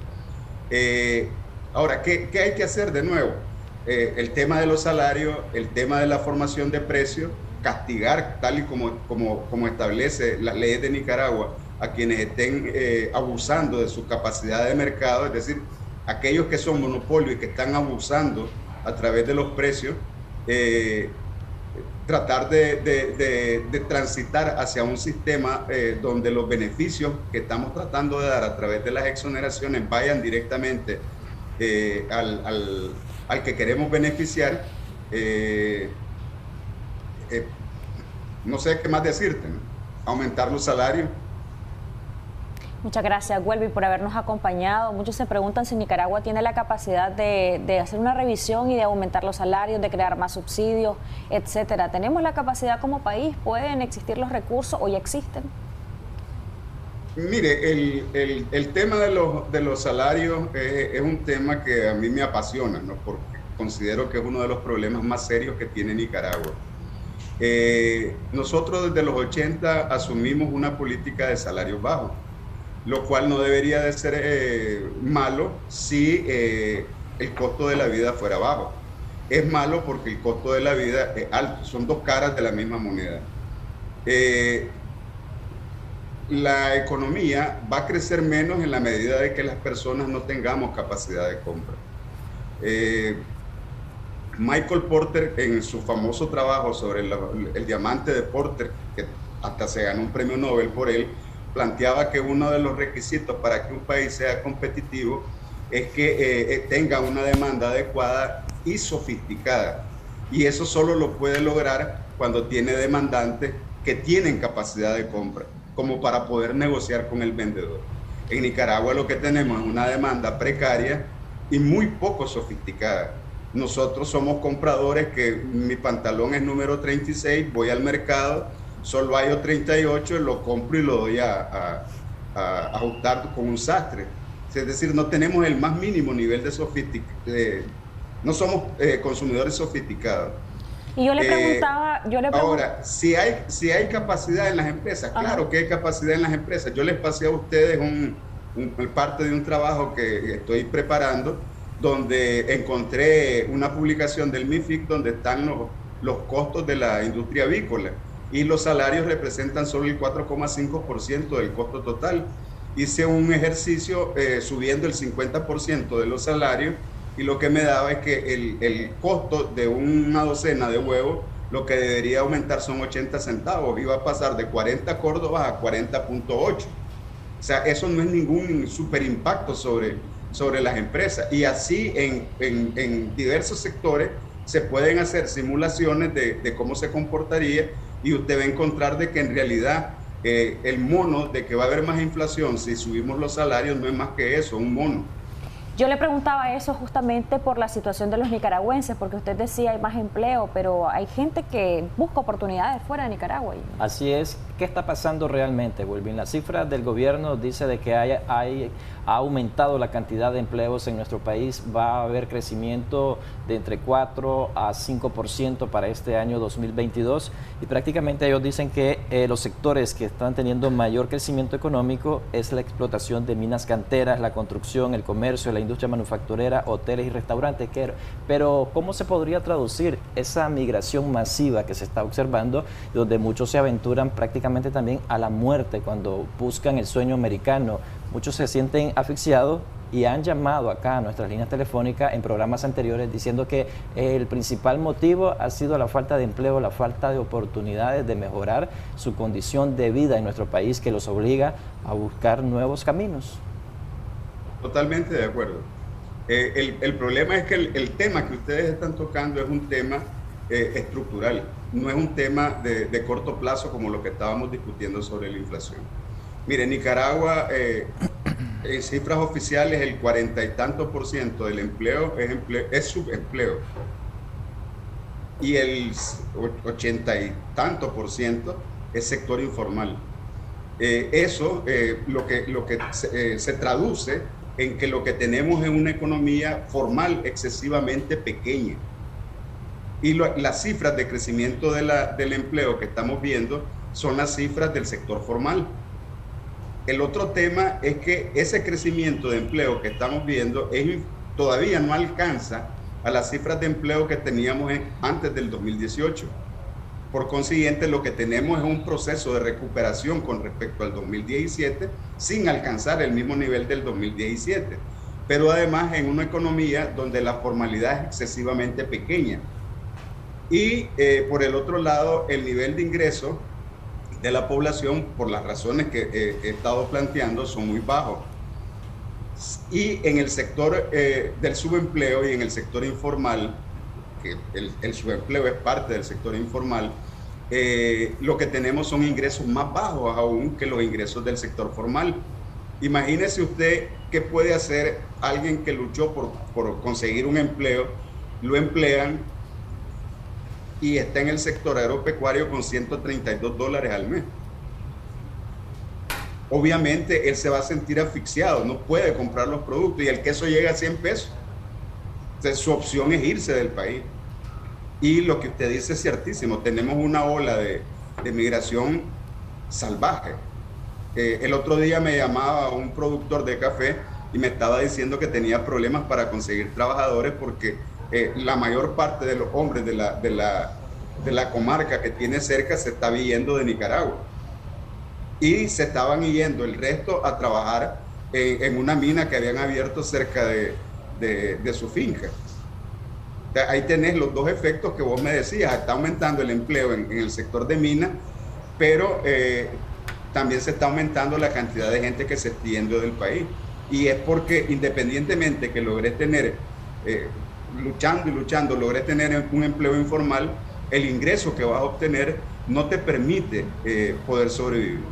S3: Ahora, ¿qué hay que hacer de nuevo? El tema de los salarios, el tema de la formación de precios, castigar tal y como establece las leyes de Nicaragua a quienes estén abusando de su capacidad de mercado, es decir, aquellos que son monopolios y que están abusando a través de los precios, tratar de transitar hacia un sistema donde los beneficios que estamos tratando de dar a través de las exoneraciones vayan directamente al que queremos beneficiar. No sé qué más decirte, ¿no? Aumentar los salarios.
S20: Muchas gracias, Welby, por habernos acompañado. Muchos se preguntan si Nicaragua tiene la capacidad de hacer una revisión y de aumentar los salarios, de crear más subsidios, etcétera. ¿Tenemos la capacidad como país? ¿Pueden existir los recursos o ya existen?
S3: Mire, el tema de los salarios es un tema que a mí me apasiona, ¿no? Porque considero que es uno de los problemas más serios que tiene Nicaragua. Nosotros desde los 80 asumimos una política de salarios bajos, lo cual no debería de ser malo si el costo de la vida fuera bajo. Es malo porque el costo de la vida es alto, son dos caras de la misma moneda. La economía va a crecer menos en la medida de que las personas no tengamos capacidad de compra. Michael Porter, en su famoso trabajo sobre el diamante de Porter, que hasta se ganó un premio Nobel por él, planteaba que uno de los requisitos para que un país sea competitivo es que tenga una demanda adecuada y sofisticada. Y eso solo lo puede lograr cuando tiene demandantes que tienen capacidad de compra, como para poder negociar con el vendedor. En Nicaragua lo que tenemos es una demanda precaria y muy poco sofisticada. Nosotros somos compradores que mi pantalón es número 36, voy al mercado, solo hay 38, lo compro y lo doy a ajustar con un sastre. Es decir, no tenemos el más mínimo nivel de sofisticación, no somos consumidores sofisticados.
S20: Y yo le preguntaba...
S3: Ahora, si hay capacidad en las empresas, claro que hay capacidad en las empresas. Yo les pasé a ustedes parte de un trabajo que estoy preparando, donde encontré una publicación del MIFIC donde están los costos de la industria avícola y los salarios representan solo el 4,5% del costo total. Hice un ejercicio subiendo el 50% de los salarios y lo que me daba es que el costo de una docena de huevos, lo que debería aumentar son 80 centavos, iba a pasar de 40 córdobas a 40.8. O sea, eso no es ningún super impacto sobre las empresas. Y así en diversos sectores se pueden hacer simulaciones de cómo se comportaría y usted va a encontrar de que en realidad el mono de que va a haber más inflación si subimos los salarios no es más que eso, un mono.
S20: Yo le preguntaba eso justamente por la situación de los nicaragüenses, porque usted decía hay más empleo, pero hay gente que busca oportunidades fuera de Nicaragua.
S2: Así es. ¿Qué está pasando realmente, Welvin? La cifra del gobierno dice de que ha aumentado la cantidad de empleos en nuestro país. Va a haber crecimiento de entre 4 a 5% para este año 2022 y prácticamente ellos dicen que los sectores que están teniendo mayor crecimiento económico es la explotación de minas canteras, la construcción, el comercio, la industria manufacturera, hoteles y restaurantes. Pero ¿cómo se podría traducir esa migración masiva que se está observando, donde muchos se aventuran prácticamente también a la muerte cuando buscan el sueño americano? Muchos se sienten asfixiados y han llamado acá a nuestras líneas telefónicas en programas anteriores diciendo que el principal motivo ha sido la falta de empleo, la falta de oportunidades de mejorar su condición de vida en nuestro país, que los obliga a buscar nuevos caminos. Totalmente de acuerdo. El problema es que el tema que ustedes están tocando es un tema estructural, no es un tema de corto plazo como lo que estábamos discutiendo sobre la inflación. Mire, Nicaragua, en cifras oficiales, el 40 y tanto % del empleo es subempleo y el 80 y tanto % es sector informal. Eso lo que se traduce en que lo que tenemos es una economía formal excesivamente pequeña. Y las cifras de crecimiento del empleo que estamos viendo son las cifras del sector formal. El otro tema es que ese crecimiento de empleo que estamos viendo todavía no alcanza a las cifras de empleo que teníamos antes del 2018. Por consiguiente, lo que tenemos es un proceso de recuperación con respecto al 2017 sin alcanzar el mismo nivel del 2017. Pero además en una economía donde la formalidad es excesivamente pequeña.
S3: Y por el otro lado, el nivel de ingreso de la población, por las razones que he estado planteando, son muy bajos. Y en el sector del subempleo y en el sector informal, que el subempleo es parte del sector informal, lo que tenemos son ingresos más bajos aún que los ingresos del sector formal. Imagínese usted qué puede hacer alguien que luchó por conseguir un empleo, lo emplean y está en el sector agropecuario con $132 al mes. Obviamente él se va a sentir asfixiado, no puede comprar los productos y el queso llega a 100 pesos. Entonces, su opción es irse del país. Y lo que usted dice es ciertísimo, tenemos una ola de migración salvaje. El otro día me llamaba un productor de café y me estaba diciendo que tenía problemas para conseguir trabajadores porque la mayor parte de los hombres de la comarca que tiene cerca se está yendo de Nicaragua. Y se estaban yendo el resto a trabajar en una mina que habían abierto cerca de su finca. Ahí tenés los dos efectos que vos me decías. Está aumentando el empleo en el sector de mina, pero también se está aumentando la cantidad de gente que se está yendo del país. Y es porque independientemente que logres tener, luchando, logres tener un empleo informal, el ingreso que vas a obtener no te permite poder sobrevivir.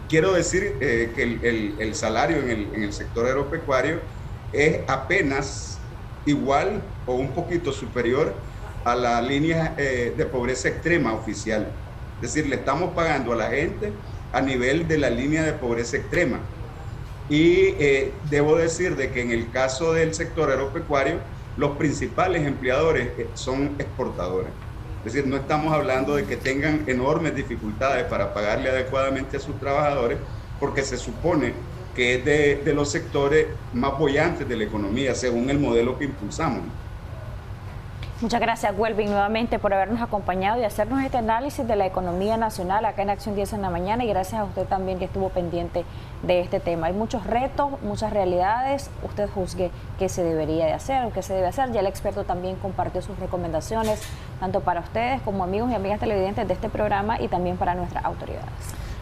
S3: Quiero decir que el salario en el sector agropecuario es apenas igual o un poquito superior a la línea de pobreza extrema oficial. Es decir, le estamos pagando a la gente a nivel de la línea de pobreza extrema. Y debo decir de que en el caso del sector agropecuario, los principales empleadores son exportadores. Es decir, no estamos hablando de que tengan enormes dificultades para pagarle adecuadamente a sus trabajadores, porque se supone que es de los sectores más bollantes de la economía, según el modelo que impulsamos.
S20: Muchas gracias, Welvin, nuevamente por habernos acompañado y hacernos este análisis de la economía nacional acá en Acción 10 en la mañana, y gracias a usted también que estuvo pendiente de este tema. Hay muchos retos, muchas realidades, usted juzgue qué se debería de hacer o qué se debe hacer. Ya el experto también compartió sus recomendaciones, tanto para ustedes como amigos y amigas televidentes de este programa y también para nuestras autoridades.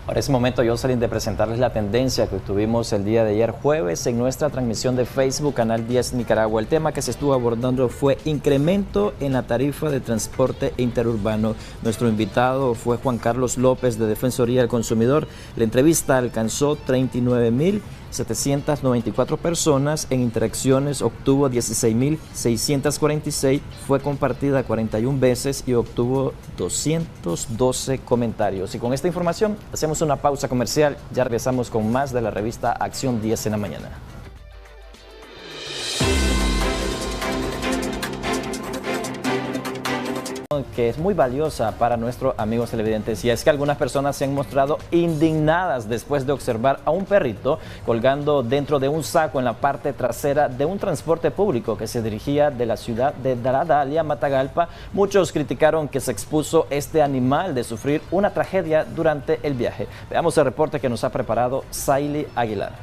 S2: Ahora es momento, Jocelyn, de presentarles la tendencia que tuvimos el día de ayer jueves en nuestra transmisión de Facebook, Canal 10 Nicaragua. El tema que se estuvo abordando fue incremento en la tarifa de transporte interurbano. Nuestro invitado fue Juan Carlos López, de Defensoría del Consumidor. La entrevista alcanzó 39.794 personas. En interacciones obtuvo 16.646, fue compartida 41 veces y obtuvo 212 comentarios. Y con esta información hacemos una pausa comercial. Ya regresamos con más de la revista Acción 10 en la mañana. Que es muy valiosa para nuestros amigos televidentes, y es que algunas personas se han mostrado indignadas después de observar a un perrito colgando dentro de un saco en la parte trasera de un transporte público que se dirigía de la ciudad de La Dalia, Matagalpa. Muchos criticaron que se expuso este animal de sufrir una tragedia durante el viaje. Veamos el reporte que nos ha preparado Saily Aguilar.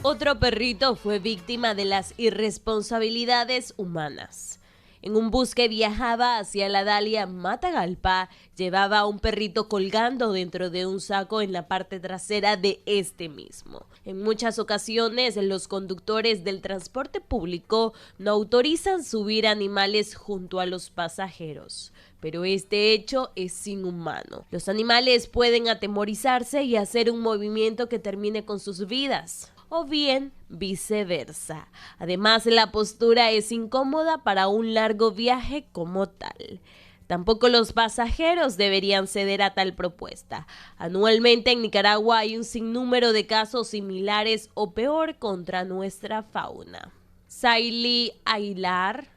S13: Otro perrito fue víctima de las irresponsabilidades humanas. En un bus que viajaba hacia La Dalia, Matagalpa, llevaba a un perrito colgando dentro de un saco en la parte trasera de este mismo. En muchas ocasiones, los conductores del transporte público no autorizan subir animales junto a los pasajeros, pero este hecho es inhumano. Los animales pueden atemorizarse y hacer un movimiento que termine con sus vidas, o bien viceversa. Además, la postura es incómoda para un largo viaje como tal. Tampoco los pasajeros deberían ceder a tal propuesta. Anualmente en Nicaragua hay un sinnúmero de casos similares o peor contra nuestra fauna. Saily Aguilar,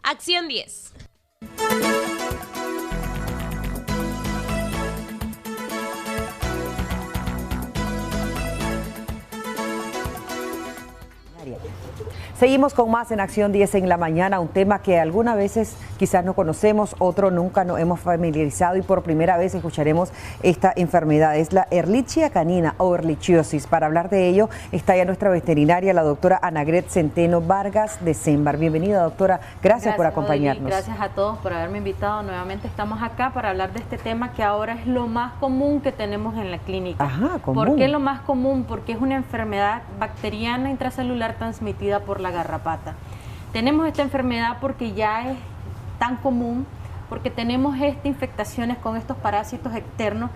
S13: Acción 10.
S1: Seguimos con más en Acción 10 en la mañana, un tema que algunas veces quizás no conocemos, otro nunca nos hemos familiarizado y por primera vez escucharemos esta enfermedad. Es la Ehrlichia canina o ehrlichiosis. Para hablar de ello está ya nuestra veterinaria, la doctora Anagret Centeno Vargas de Sembar. Bienvenida, doctora. Gracias por acompañarnos.
S18: Gracias a todos por haberme invitado. Nuevamente estamos acá para hablar de este tema que ahora es lo más común que tenemos en la clínica.
S1: Ajá, común.
S18: ¿Por qué lo más común? Porque es una enfermedad bacteriana intracelular transmitida por la garrapata. Tenemos esta enfermedad porque ya es tan común, porque tenemos infectaciones con estos parásitos externos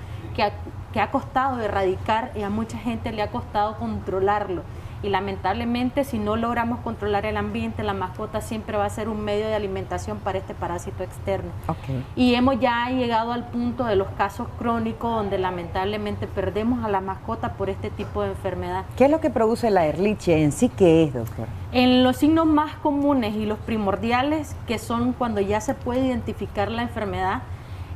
S18: que ha costado erradicar y a mucha gente le ha costado controlarlo. Y lamentablemente, si no logramos controlar el ambiente, la mascota siempre va a ser un medio de alimentación para este parásito externo.
S1: Okay.
S18: Y hemos ya llegado al punto de los casos crónicos donde lamentablemente perdemos a la mascota por este tipo de enfermedad.
S1: ¿Qué es lo que produce la Ehrlichia en sí? ¿Qué es, doctora?
S18: En los signos más comunes y los primordiales, que son cuando ya se puede identificar la enfermedad,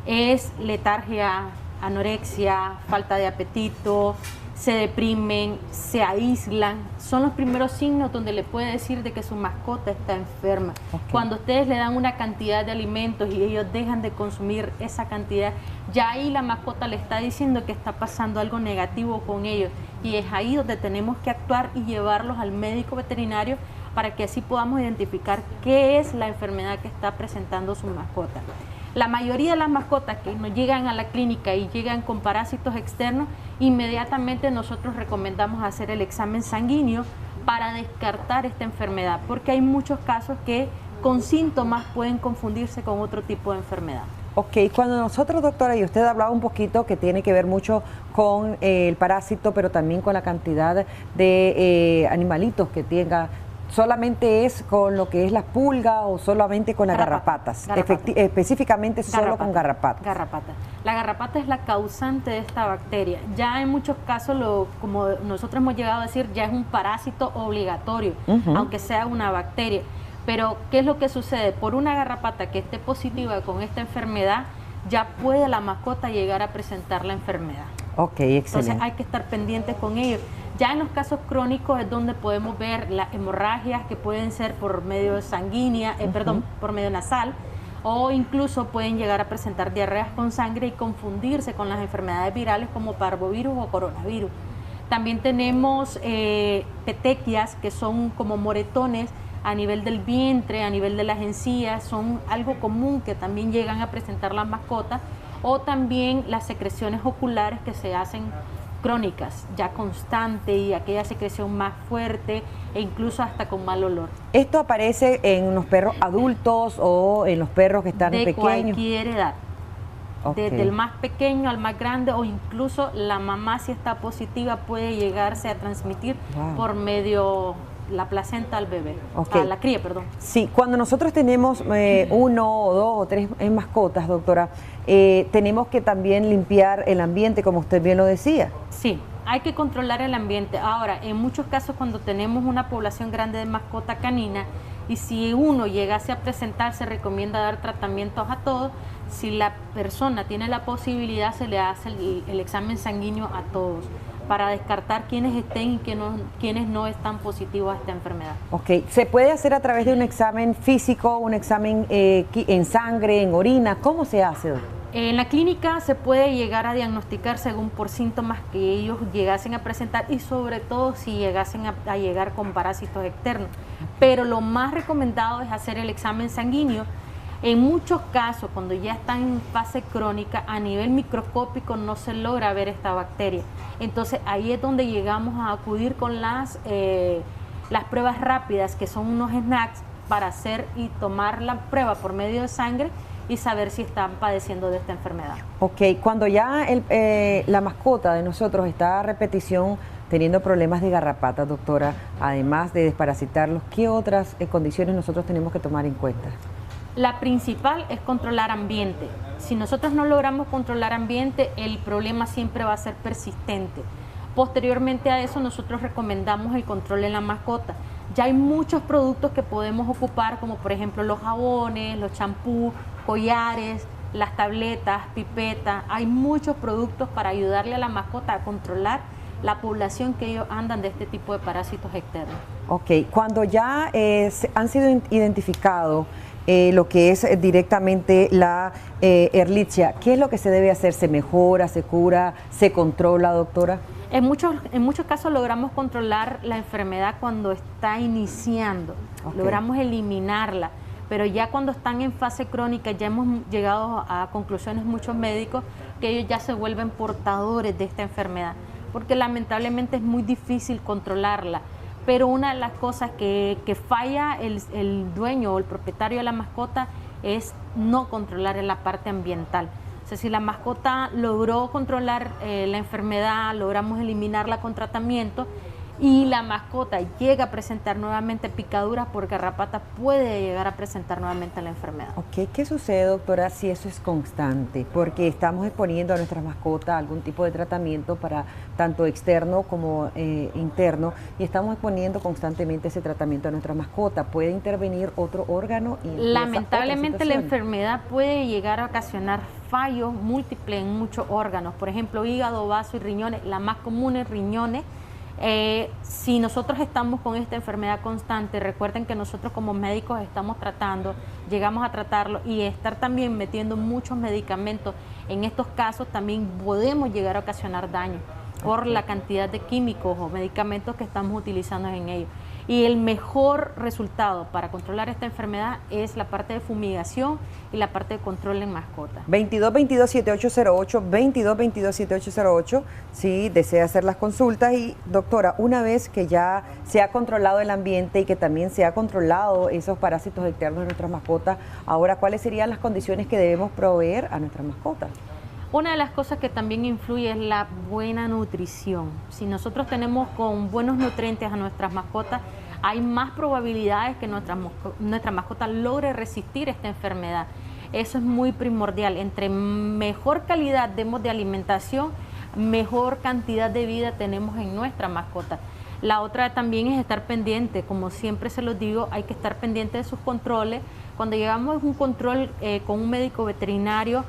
S18: es letargia, anorexia, falta de apetito, se deprimen, se aíslan. Son los primeros signos donde le puede decir de que su mascota está enferma.
S1: Okay.
S18: Cuando ustedes le dan una cantidad de alimentos y ellos dejan de consumir esa cantidad, ya ahí la mascota le está diciendo que está pasando algo negativo con ellos. Y es ahí donde tenemos que actuar y llevarlos al médico veterinario para que así podamos identificar qué es la enfermedad que está presentando su mascota. La mayoría de las mascotas que nos llegan a la clínica y llegan con parásitos externos, inmediatamente nosotros recomendamos hacer el examen sanguíneo para descartar esta enfermedad, porque hay muchos casos que con síntomas pueden confundirse con otro tipo de enfermedad.
S1: Ok, cuando nosotros, doctora, y usted hablaba un poquito que tiene que ver mucho con el parásito, pero también con la cantidad de animalitos que tenga, ¿solamente es con lo que es la pulga o solamente con las garrapatas? Específicamente solo con garrapatas.
S18: Garrapata. La garrapata es la causante de esta bacteria. Ya en muchos casos, como nosotros hemos llegado a decir, ya es un parásito obligatorio, aunque sea una bacteria. Pero, ¿qué es lo que sucede? Por una garrapata que esté positiva con esta enfermedad, ya puede la mascota llegar a presentar la enfermedad.
S1: Ok, excelente.
S18: Entonces hay que estar pendientes con ellos. Ya en los casos crónicos es donde podemos ver las hemorragias que pueden ser por medio sanguínea, por medio nasal, o incluso pueden llegar a presentar diarreas con sangre y confundirse con las enfermedades virales como parvovirus o coronavirus. También tenemos petequias, que son como moretones a nivel del vientre, a nivel de las encías, son algo común que también llegan a presentar las mascotas, o también las secreciones oculares que se hacen crónicas, ya constante, y aquella secreción más fuerte e incluso hasta con mal olor.
S1: ¿Esto aparece en los perros adultos o en los perros que están pequeños?
S18: De cualquier edad.
S1: Okay.
S18: Desde el más pequeño al más grande, o incluso la mamá, si está positiva, puede llegarse a transmitir por medio la placenta al bebé, a la cría, perdón.
S1: Sí, cuando nosotros tenemos 1 o 2 o 3 mascotas, doctora, tenemos que también limpiar el ambiente, como usted bien lo decía.
S18: Sí, hay que controlar el ambiente. Ahora, en muchos casos, cuando tenemos una población grande de mascota canina, y si uno llegase a presentar, se recomienda dar tratamientos a todos. Si la persona tiene la posibilidad, se le hace el examen sanguíneo a todos, para descartar quiénes estén y quiénes no están positivos a esta enfermedad.
S1: Ok, ¿se puede hacer a través de un examen físico, un examen en sangre, en orina? ¿Cómo se hace, doctor?
S18: En la clínica se puede llegar a diagnosticar según por síntomas que ellos llegasen a presentar, y sobre todo si llegasen a llegar con parásitos externos. Pero lo más recomendado es hacer el examen sanguíneo. En muchos casos, cuando ya están en fase crónica, a nivel microscópico no se logra ver esta bacteria. Entonces ahí es donde llegamos a acudir con las pruebas rápidas, que son unos snacks, para hacer y tomar la prueba por medio de sangre y saber si están padeciendo de esta enfermedad.
S1: Ok, cuando ya la mascota de nosotros está a repetición teniendo problemas de garrapata, doctora, además de desparasitarlos, ¿qué otras condiciones nosotros tenemos que tomar en cuenta?
S18: La principal es controlar ambiente. Si nosotros no logramos controlar ambiente, el problema siempre va a ser persistente. Posteriormente a eso, nosotros recomendamos el control en la mascota. Ya hay muchos productos que podemos ocupar, como por ejemplo los jabones, los champús, collares, las tabletas, pipetas. Hay muchos productos para ayudarle a la mascota a controlar la población que ellos andan de este tipo de parásitos externos.
S1: Ok, cuando ya han sido identificados lo que es directamente la Ehrlichia, ¿qué es lo que se debe hacer? ¿Se mejora, se cura, se controla, doctora?
S18: En muchos casos logramos controlar la enfermedad cuando está iniciando, logramos eliminarla, pero ya cuando están en fase crónica ya hemos llegado a conclusiones muchos médicos que ellos ya se vuelven portadores de esta enfermedad, porque lamentablemente es muy difícil controlarla. Pero una de las cosas que falla el dueño o el propietario de la mascota es no controlar en la parte ambiental. O sea, si la mascota logró controlar la enfermedad, logramos eliminarla con tratamiento y la mascota llega a presentar nuevamente picaduras por garrapata, puede llegar a presentar nuevamente la enfermedad.
S1: Ok, ¿qué sucede, doctora, si eso es constante? Porque estamos exponiendo a nuestras mascotas a algún tipo de tratamiento para tanto externo como interno y estamos exponiendo constantemente ese tratamiento a nuestra mascota. ¿Puede intervenir otro órgano?
S18: Lamentablemente la enfermedad puede llegar a ocasionar fallos múltiples en muchos órganos, por ejemplo, hígado, vaso y riñones. La más común es riñones. Si nosotros estamos con esta enfermedad constante, recuerden que nosotros como médicos estamos tratando, llegamos a tratarlo y estar también metiendo muchos medicamentos, en estos casos también podemos llegar a ocasionar daño por la cantidad de químicos o medicamentos que estamos utilizando en ellos. Y el mejor resultado para controlar esta enfermedad es la parte de fumigación y la parte de control en mascotas.
S1: 2222-7808, 2222-7808, si desea hacer las consultas. Y doctora, una vez que ya se ha controlado el ambiente y que también se ha controlado esos parásitos externos de nuestras mascotas, ahora, ¿cuáles serían las condiciones que debemos proveer a nuestras mascotas?
S18: Una de las cosas que también influye es la buena nutrición. Si nosotros tenemos con buenos nutrientes a nuestras mascotas, hay más probabilidades que nuestra mascota logre resistir esta enfermedad. Eso es muy primordial. Entre mejor calidad demos de alimentación, mejor cantidad de vida tenemos en nuestra mascota. La otra también es estar pendiente, como siempre se los digo, hay que estar pendiente de sus controles. Cuando llegamos a un control con un médico veterinario,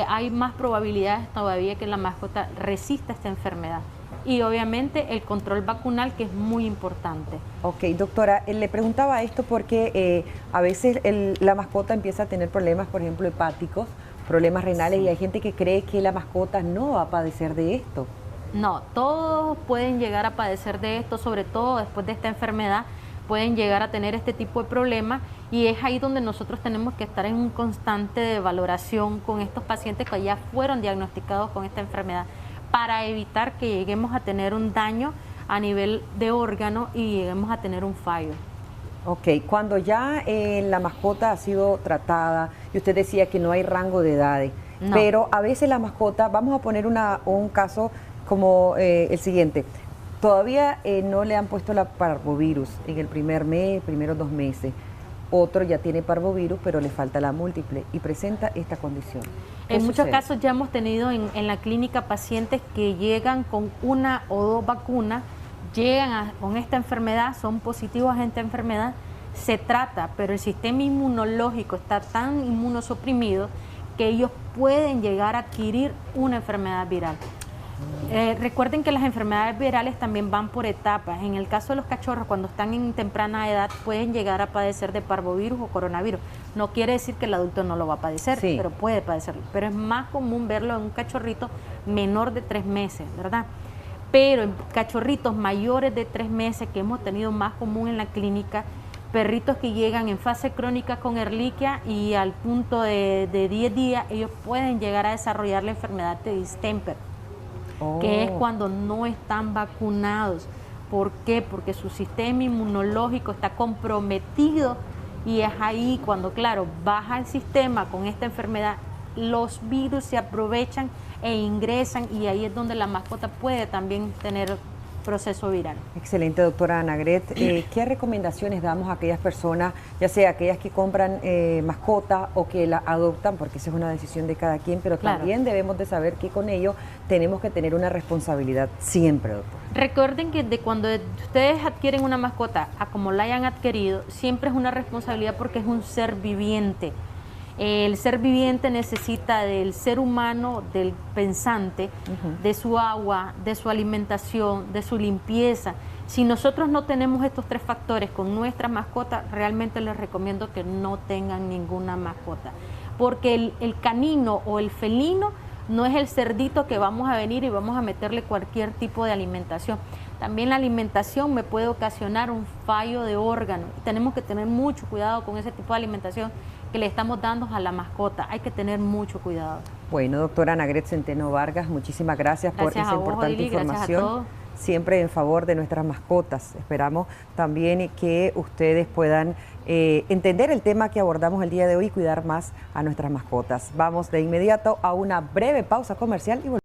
S18: hay más probabilidades todavía que la mascota resista esta enfermedad. Y obviamente el control vacunal, que es muy importante.
S1: Ok, doctora, le preguntaba esto porque a veces la mascota empieza a tener problemas, por ejemplo, hepáticos, problemas renales, y hay gente que cree que la mascota no va a padecer de esto.
S18: No, todos pueden llegar a padecer de esto, sobre todo después de esta enfermedad, pueden llegar a tener este tipo de problemas, y es ahí donde nosotros tenemos que estar en un constante valoración con estos pacientes que ya fueron diagnosticados con esta enfermedad, para evitar que lleguemos a tener un daño a nivel de órgano y lleguemos a tener un fallo.
S1: Ok, cuando ya la mascota ha sido tratada, y usted decía que no hay rango de edades, no. Pero a veces la mascota, vamos a poner un caso como el siguiente, todavía no le han puesto la parvovirus en el primer mes, primeros 2 meses. Otro ya tiene parvovirus, pero le falta la múltiple y presenta esta condición.
S18: En muchos casos ya hemos tenido en la clínica pacientes que llegan con 1 o 2 vacunas, llegan con esta enfermedad, son positivos a esta enfermedad, se trata, pero el sistema inmunológico está tan inmunosuprimido que ellos pueden llegar a adquirir una enfermedad viral. Recuerden que las enfermedades virales también van por etapas. En el caso de los cachorros, cuando están en temprana edad, pueden llegar a padecer de parvovirus o coronavirus. No quiere decir que el adulto no lo va a padecer, sí, pero puede padecerlo. Pero es más común verlo en un cachorrito menor de 3 meses, ¿verdad? Pero en cachorritos mayores de 3 meses, que hemos tenido más común en la clínica, perritos que llegan en fase crónica con Ehrlichia y al punto de 10 días, ellos pueden llegar a desarrollar la enfermedad de distemper. Que es cuando no están vacunados. ¿Por qué? Porque su sistema inmunológico está comprometido y es ahí cuando, claro, baja el sistema con esta enfermedad, los virus se aprovechan e ingresan y ahí es donde la mascota puede también tener proceso viral. Excelente,
S1: doctora Anagret. ¿Qué recomendaciones damos a aquellas personas, ya sea aquellas que compran mascotas o que la adoptan, porque esa es una decisión de cada quien, pero claro, también debemos de saber que con ello tenemos que tener una responsabilidad siempre, doctora?
S18: Recuerden que de cuando ustedes adquieren una mascota a como la hayan adquirido, siempre es una responsabilidad porque es un ser viviente. El ser viviente necesita del ser humano, del pensante, de su agua, de su alimentación, de su limpieza. Si nosotros no tenemos estos 3 factores con nuestras mascotas, realmente les recomiendo que no tengan ninguna mascota. Porque el canino o el felino no es el cerdito que vamos a venir y vamos a meterle cualquier tipo de alimentación. También la alimentación me puede ocasionar un fallo de órgano. Tenemos que tener mucho cuidado con ese tipo de alimentación que le estamos dando a la mascota. Hay que tener mucho cuidado.
S1: Bueno, doctora Anagret Centeno Vargas, muchísimas gracias por esa importante información. Siempre en favor de nuestras mascotas. Esperamos también que ustedes puedan entender el tema que abordamos el día de hoy y cuidar más a nuestras mascotas. Vamos de inmediato a una breve pausa comercial y volvemos.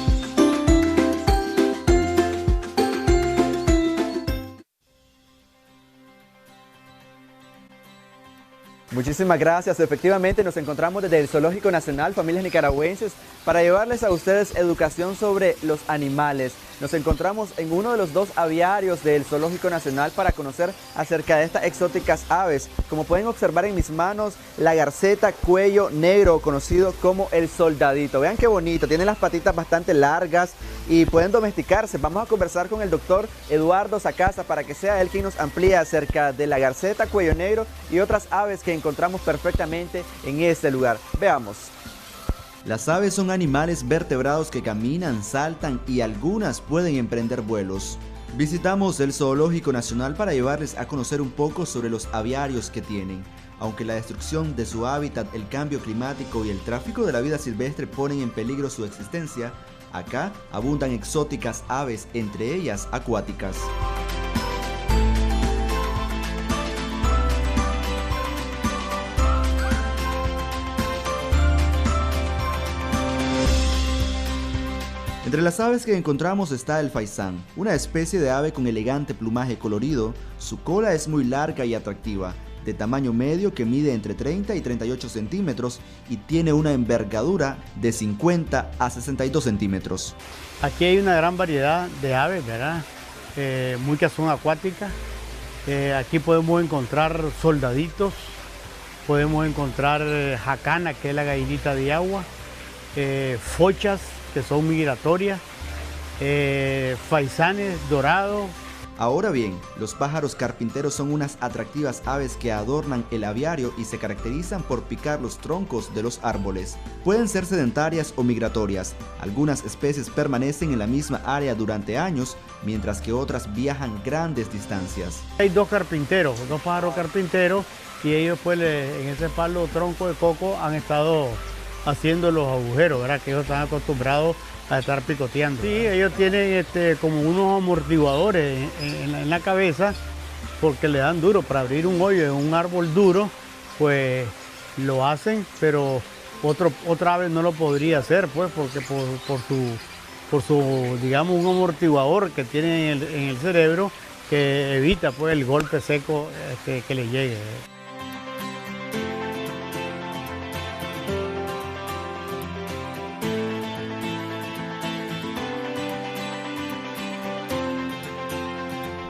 S5: Muchísimas gracias. Efectivamente, nos encontramos desde el Zoológico Nacional, familias nicaragüenses, para llevarles a ustedes educación sobre los animales. Nos encontramos en uno de los 2 aviarios del Zoológico Nacional para conocer acerca de estas exóticas aves. Como pueden observar en mis manos, la garceta cuello negro, conocido como el soldadito. Vean qué bonito, tiene las patitas bastante largas y pueden domesticarse. Vamos a conversar con el doctor Eduardo Sacasa para que sea él quien nos amplíe acerca de la garceta cuello negro y otras aves que encontramos perfectamente en este lugar. Veamos. Las aves son animales vertebrados que caminan, saltan y algunas pueden emprender vuelos. Visitamos el Zoológico Nacional para llevarles a conocer un poco sobre los aviarios que tienen. Aunque la destrucción de su hábitat, el cambio climático y el tráfico de la vida silvestre ponen en peligro su existencia, acá abundan exóticas aves, entre ellas acuáticas. Entre las aves que encontramos está el faisán, una especie de ave con elegante plumaje colorido. Su cola es muy larga y atractiva, de tamaño medio que mide entre 30 y 38 centímetros y tiene una envergadura de 50 a 62 centímetros.
S6: Aquí hay una gran variedad de aves, ¿verdad? Muchas son acuáticas. Aquí podemos encontrar soldaditos, podemos encontrar jacana, que es la gallinita de agua, fochas, que son migratorias, faisanes dorados.
S5: Ahora bien, los pájaros carpinteros son unas atractivas aves que adornan el aviario y se caracterizan por picar los troncos de los árboles. Pueden ser sedentarias o migratorias. Algunas especies permanecen en la misma área durante años, mientras que otras viajan grandes distancias.
S6: Hay 2 carpinteros, 2 pájaros carpinteros, y ellos pues en ese palo tronco de coco han estado haciendo los agujeros, ¿verdad? Que ellos están acostumbrados a estar picoteando. Sí, ellos tienen como unos amortiguadores en la cabeza porque le dan duro. Para abrir un hoyo en un árbol duro, pues lo hacen, pero otra ave no lo podría hacer, pues, porque por su digamos, un amortiguador que tiene en el cerebro que evita pues el golpe seco que le llegue.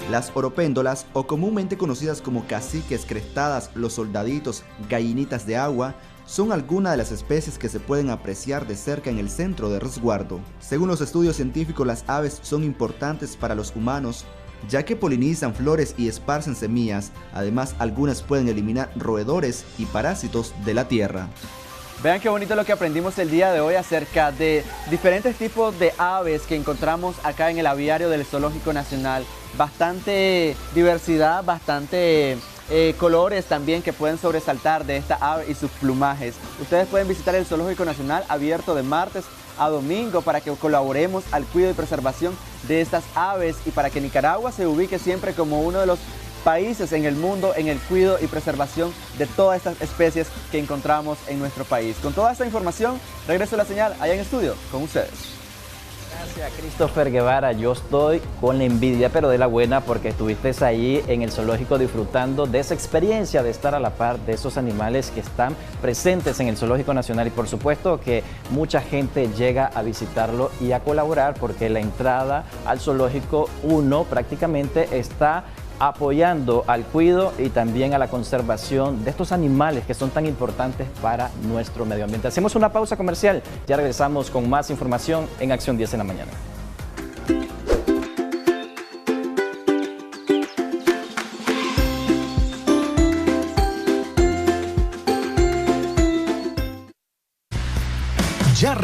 S5: Las oropéndolas, o comúnmente conocidas como caciques crestadas, los soldaditos, gallinitas de agua, son algunas de las especies que se pueden apreciar de cerca en el centro de resguardo. Según los estudios científicos, las aves son importantes para los humanos, ya que polinizan flores y esparcen semillas. Además, algunas pueden eliminar roedores y parásitos de la tierra. Vean qué bonito lo que aprendimos el día de hoy acerca de diferentes tipos de aves que encontramos acá en el aviario del Zoológico Nacional. Bastante diversidad, bastante colores también que pueden sobresaltar de esta ave y sus plumajes. Ustedes pueden visitar el Zoológico Nacional, abierto de martes a domingo, para que colaboremos al cuidado y preservación de estas aves y para que Nicaragua se ubique siempre como uno de los países en el mundo en el cuidado y preservación de todas estas especies que encontramos en nuestro país. Con toda esta información, regreso a la señal allá en estudio con ustedes.
S2: Gracias, Christopher Guevara. Yo estoy con la envidia, pero de la buena, porque estuviste ahí en el zoológico disfrutando de esa experiencia de estar a la par de esos animales que están presentes en el Zoológico Nacional, y por supuesto que mucha gente llega a visitarlo y a colaborar, porque la entrada al zoológico 1 prácticamente está apoyando al cuidado y también a la conservación de estos animales que son tan importantes para nuestro medio ambiente. Hacemos una pausa comercial, ya regresamos con más información en Acción 10 en la mañana.
S24: Ya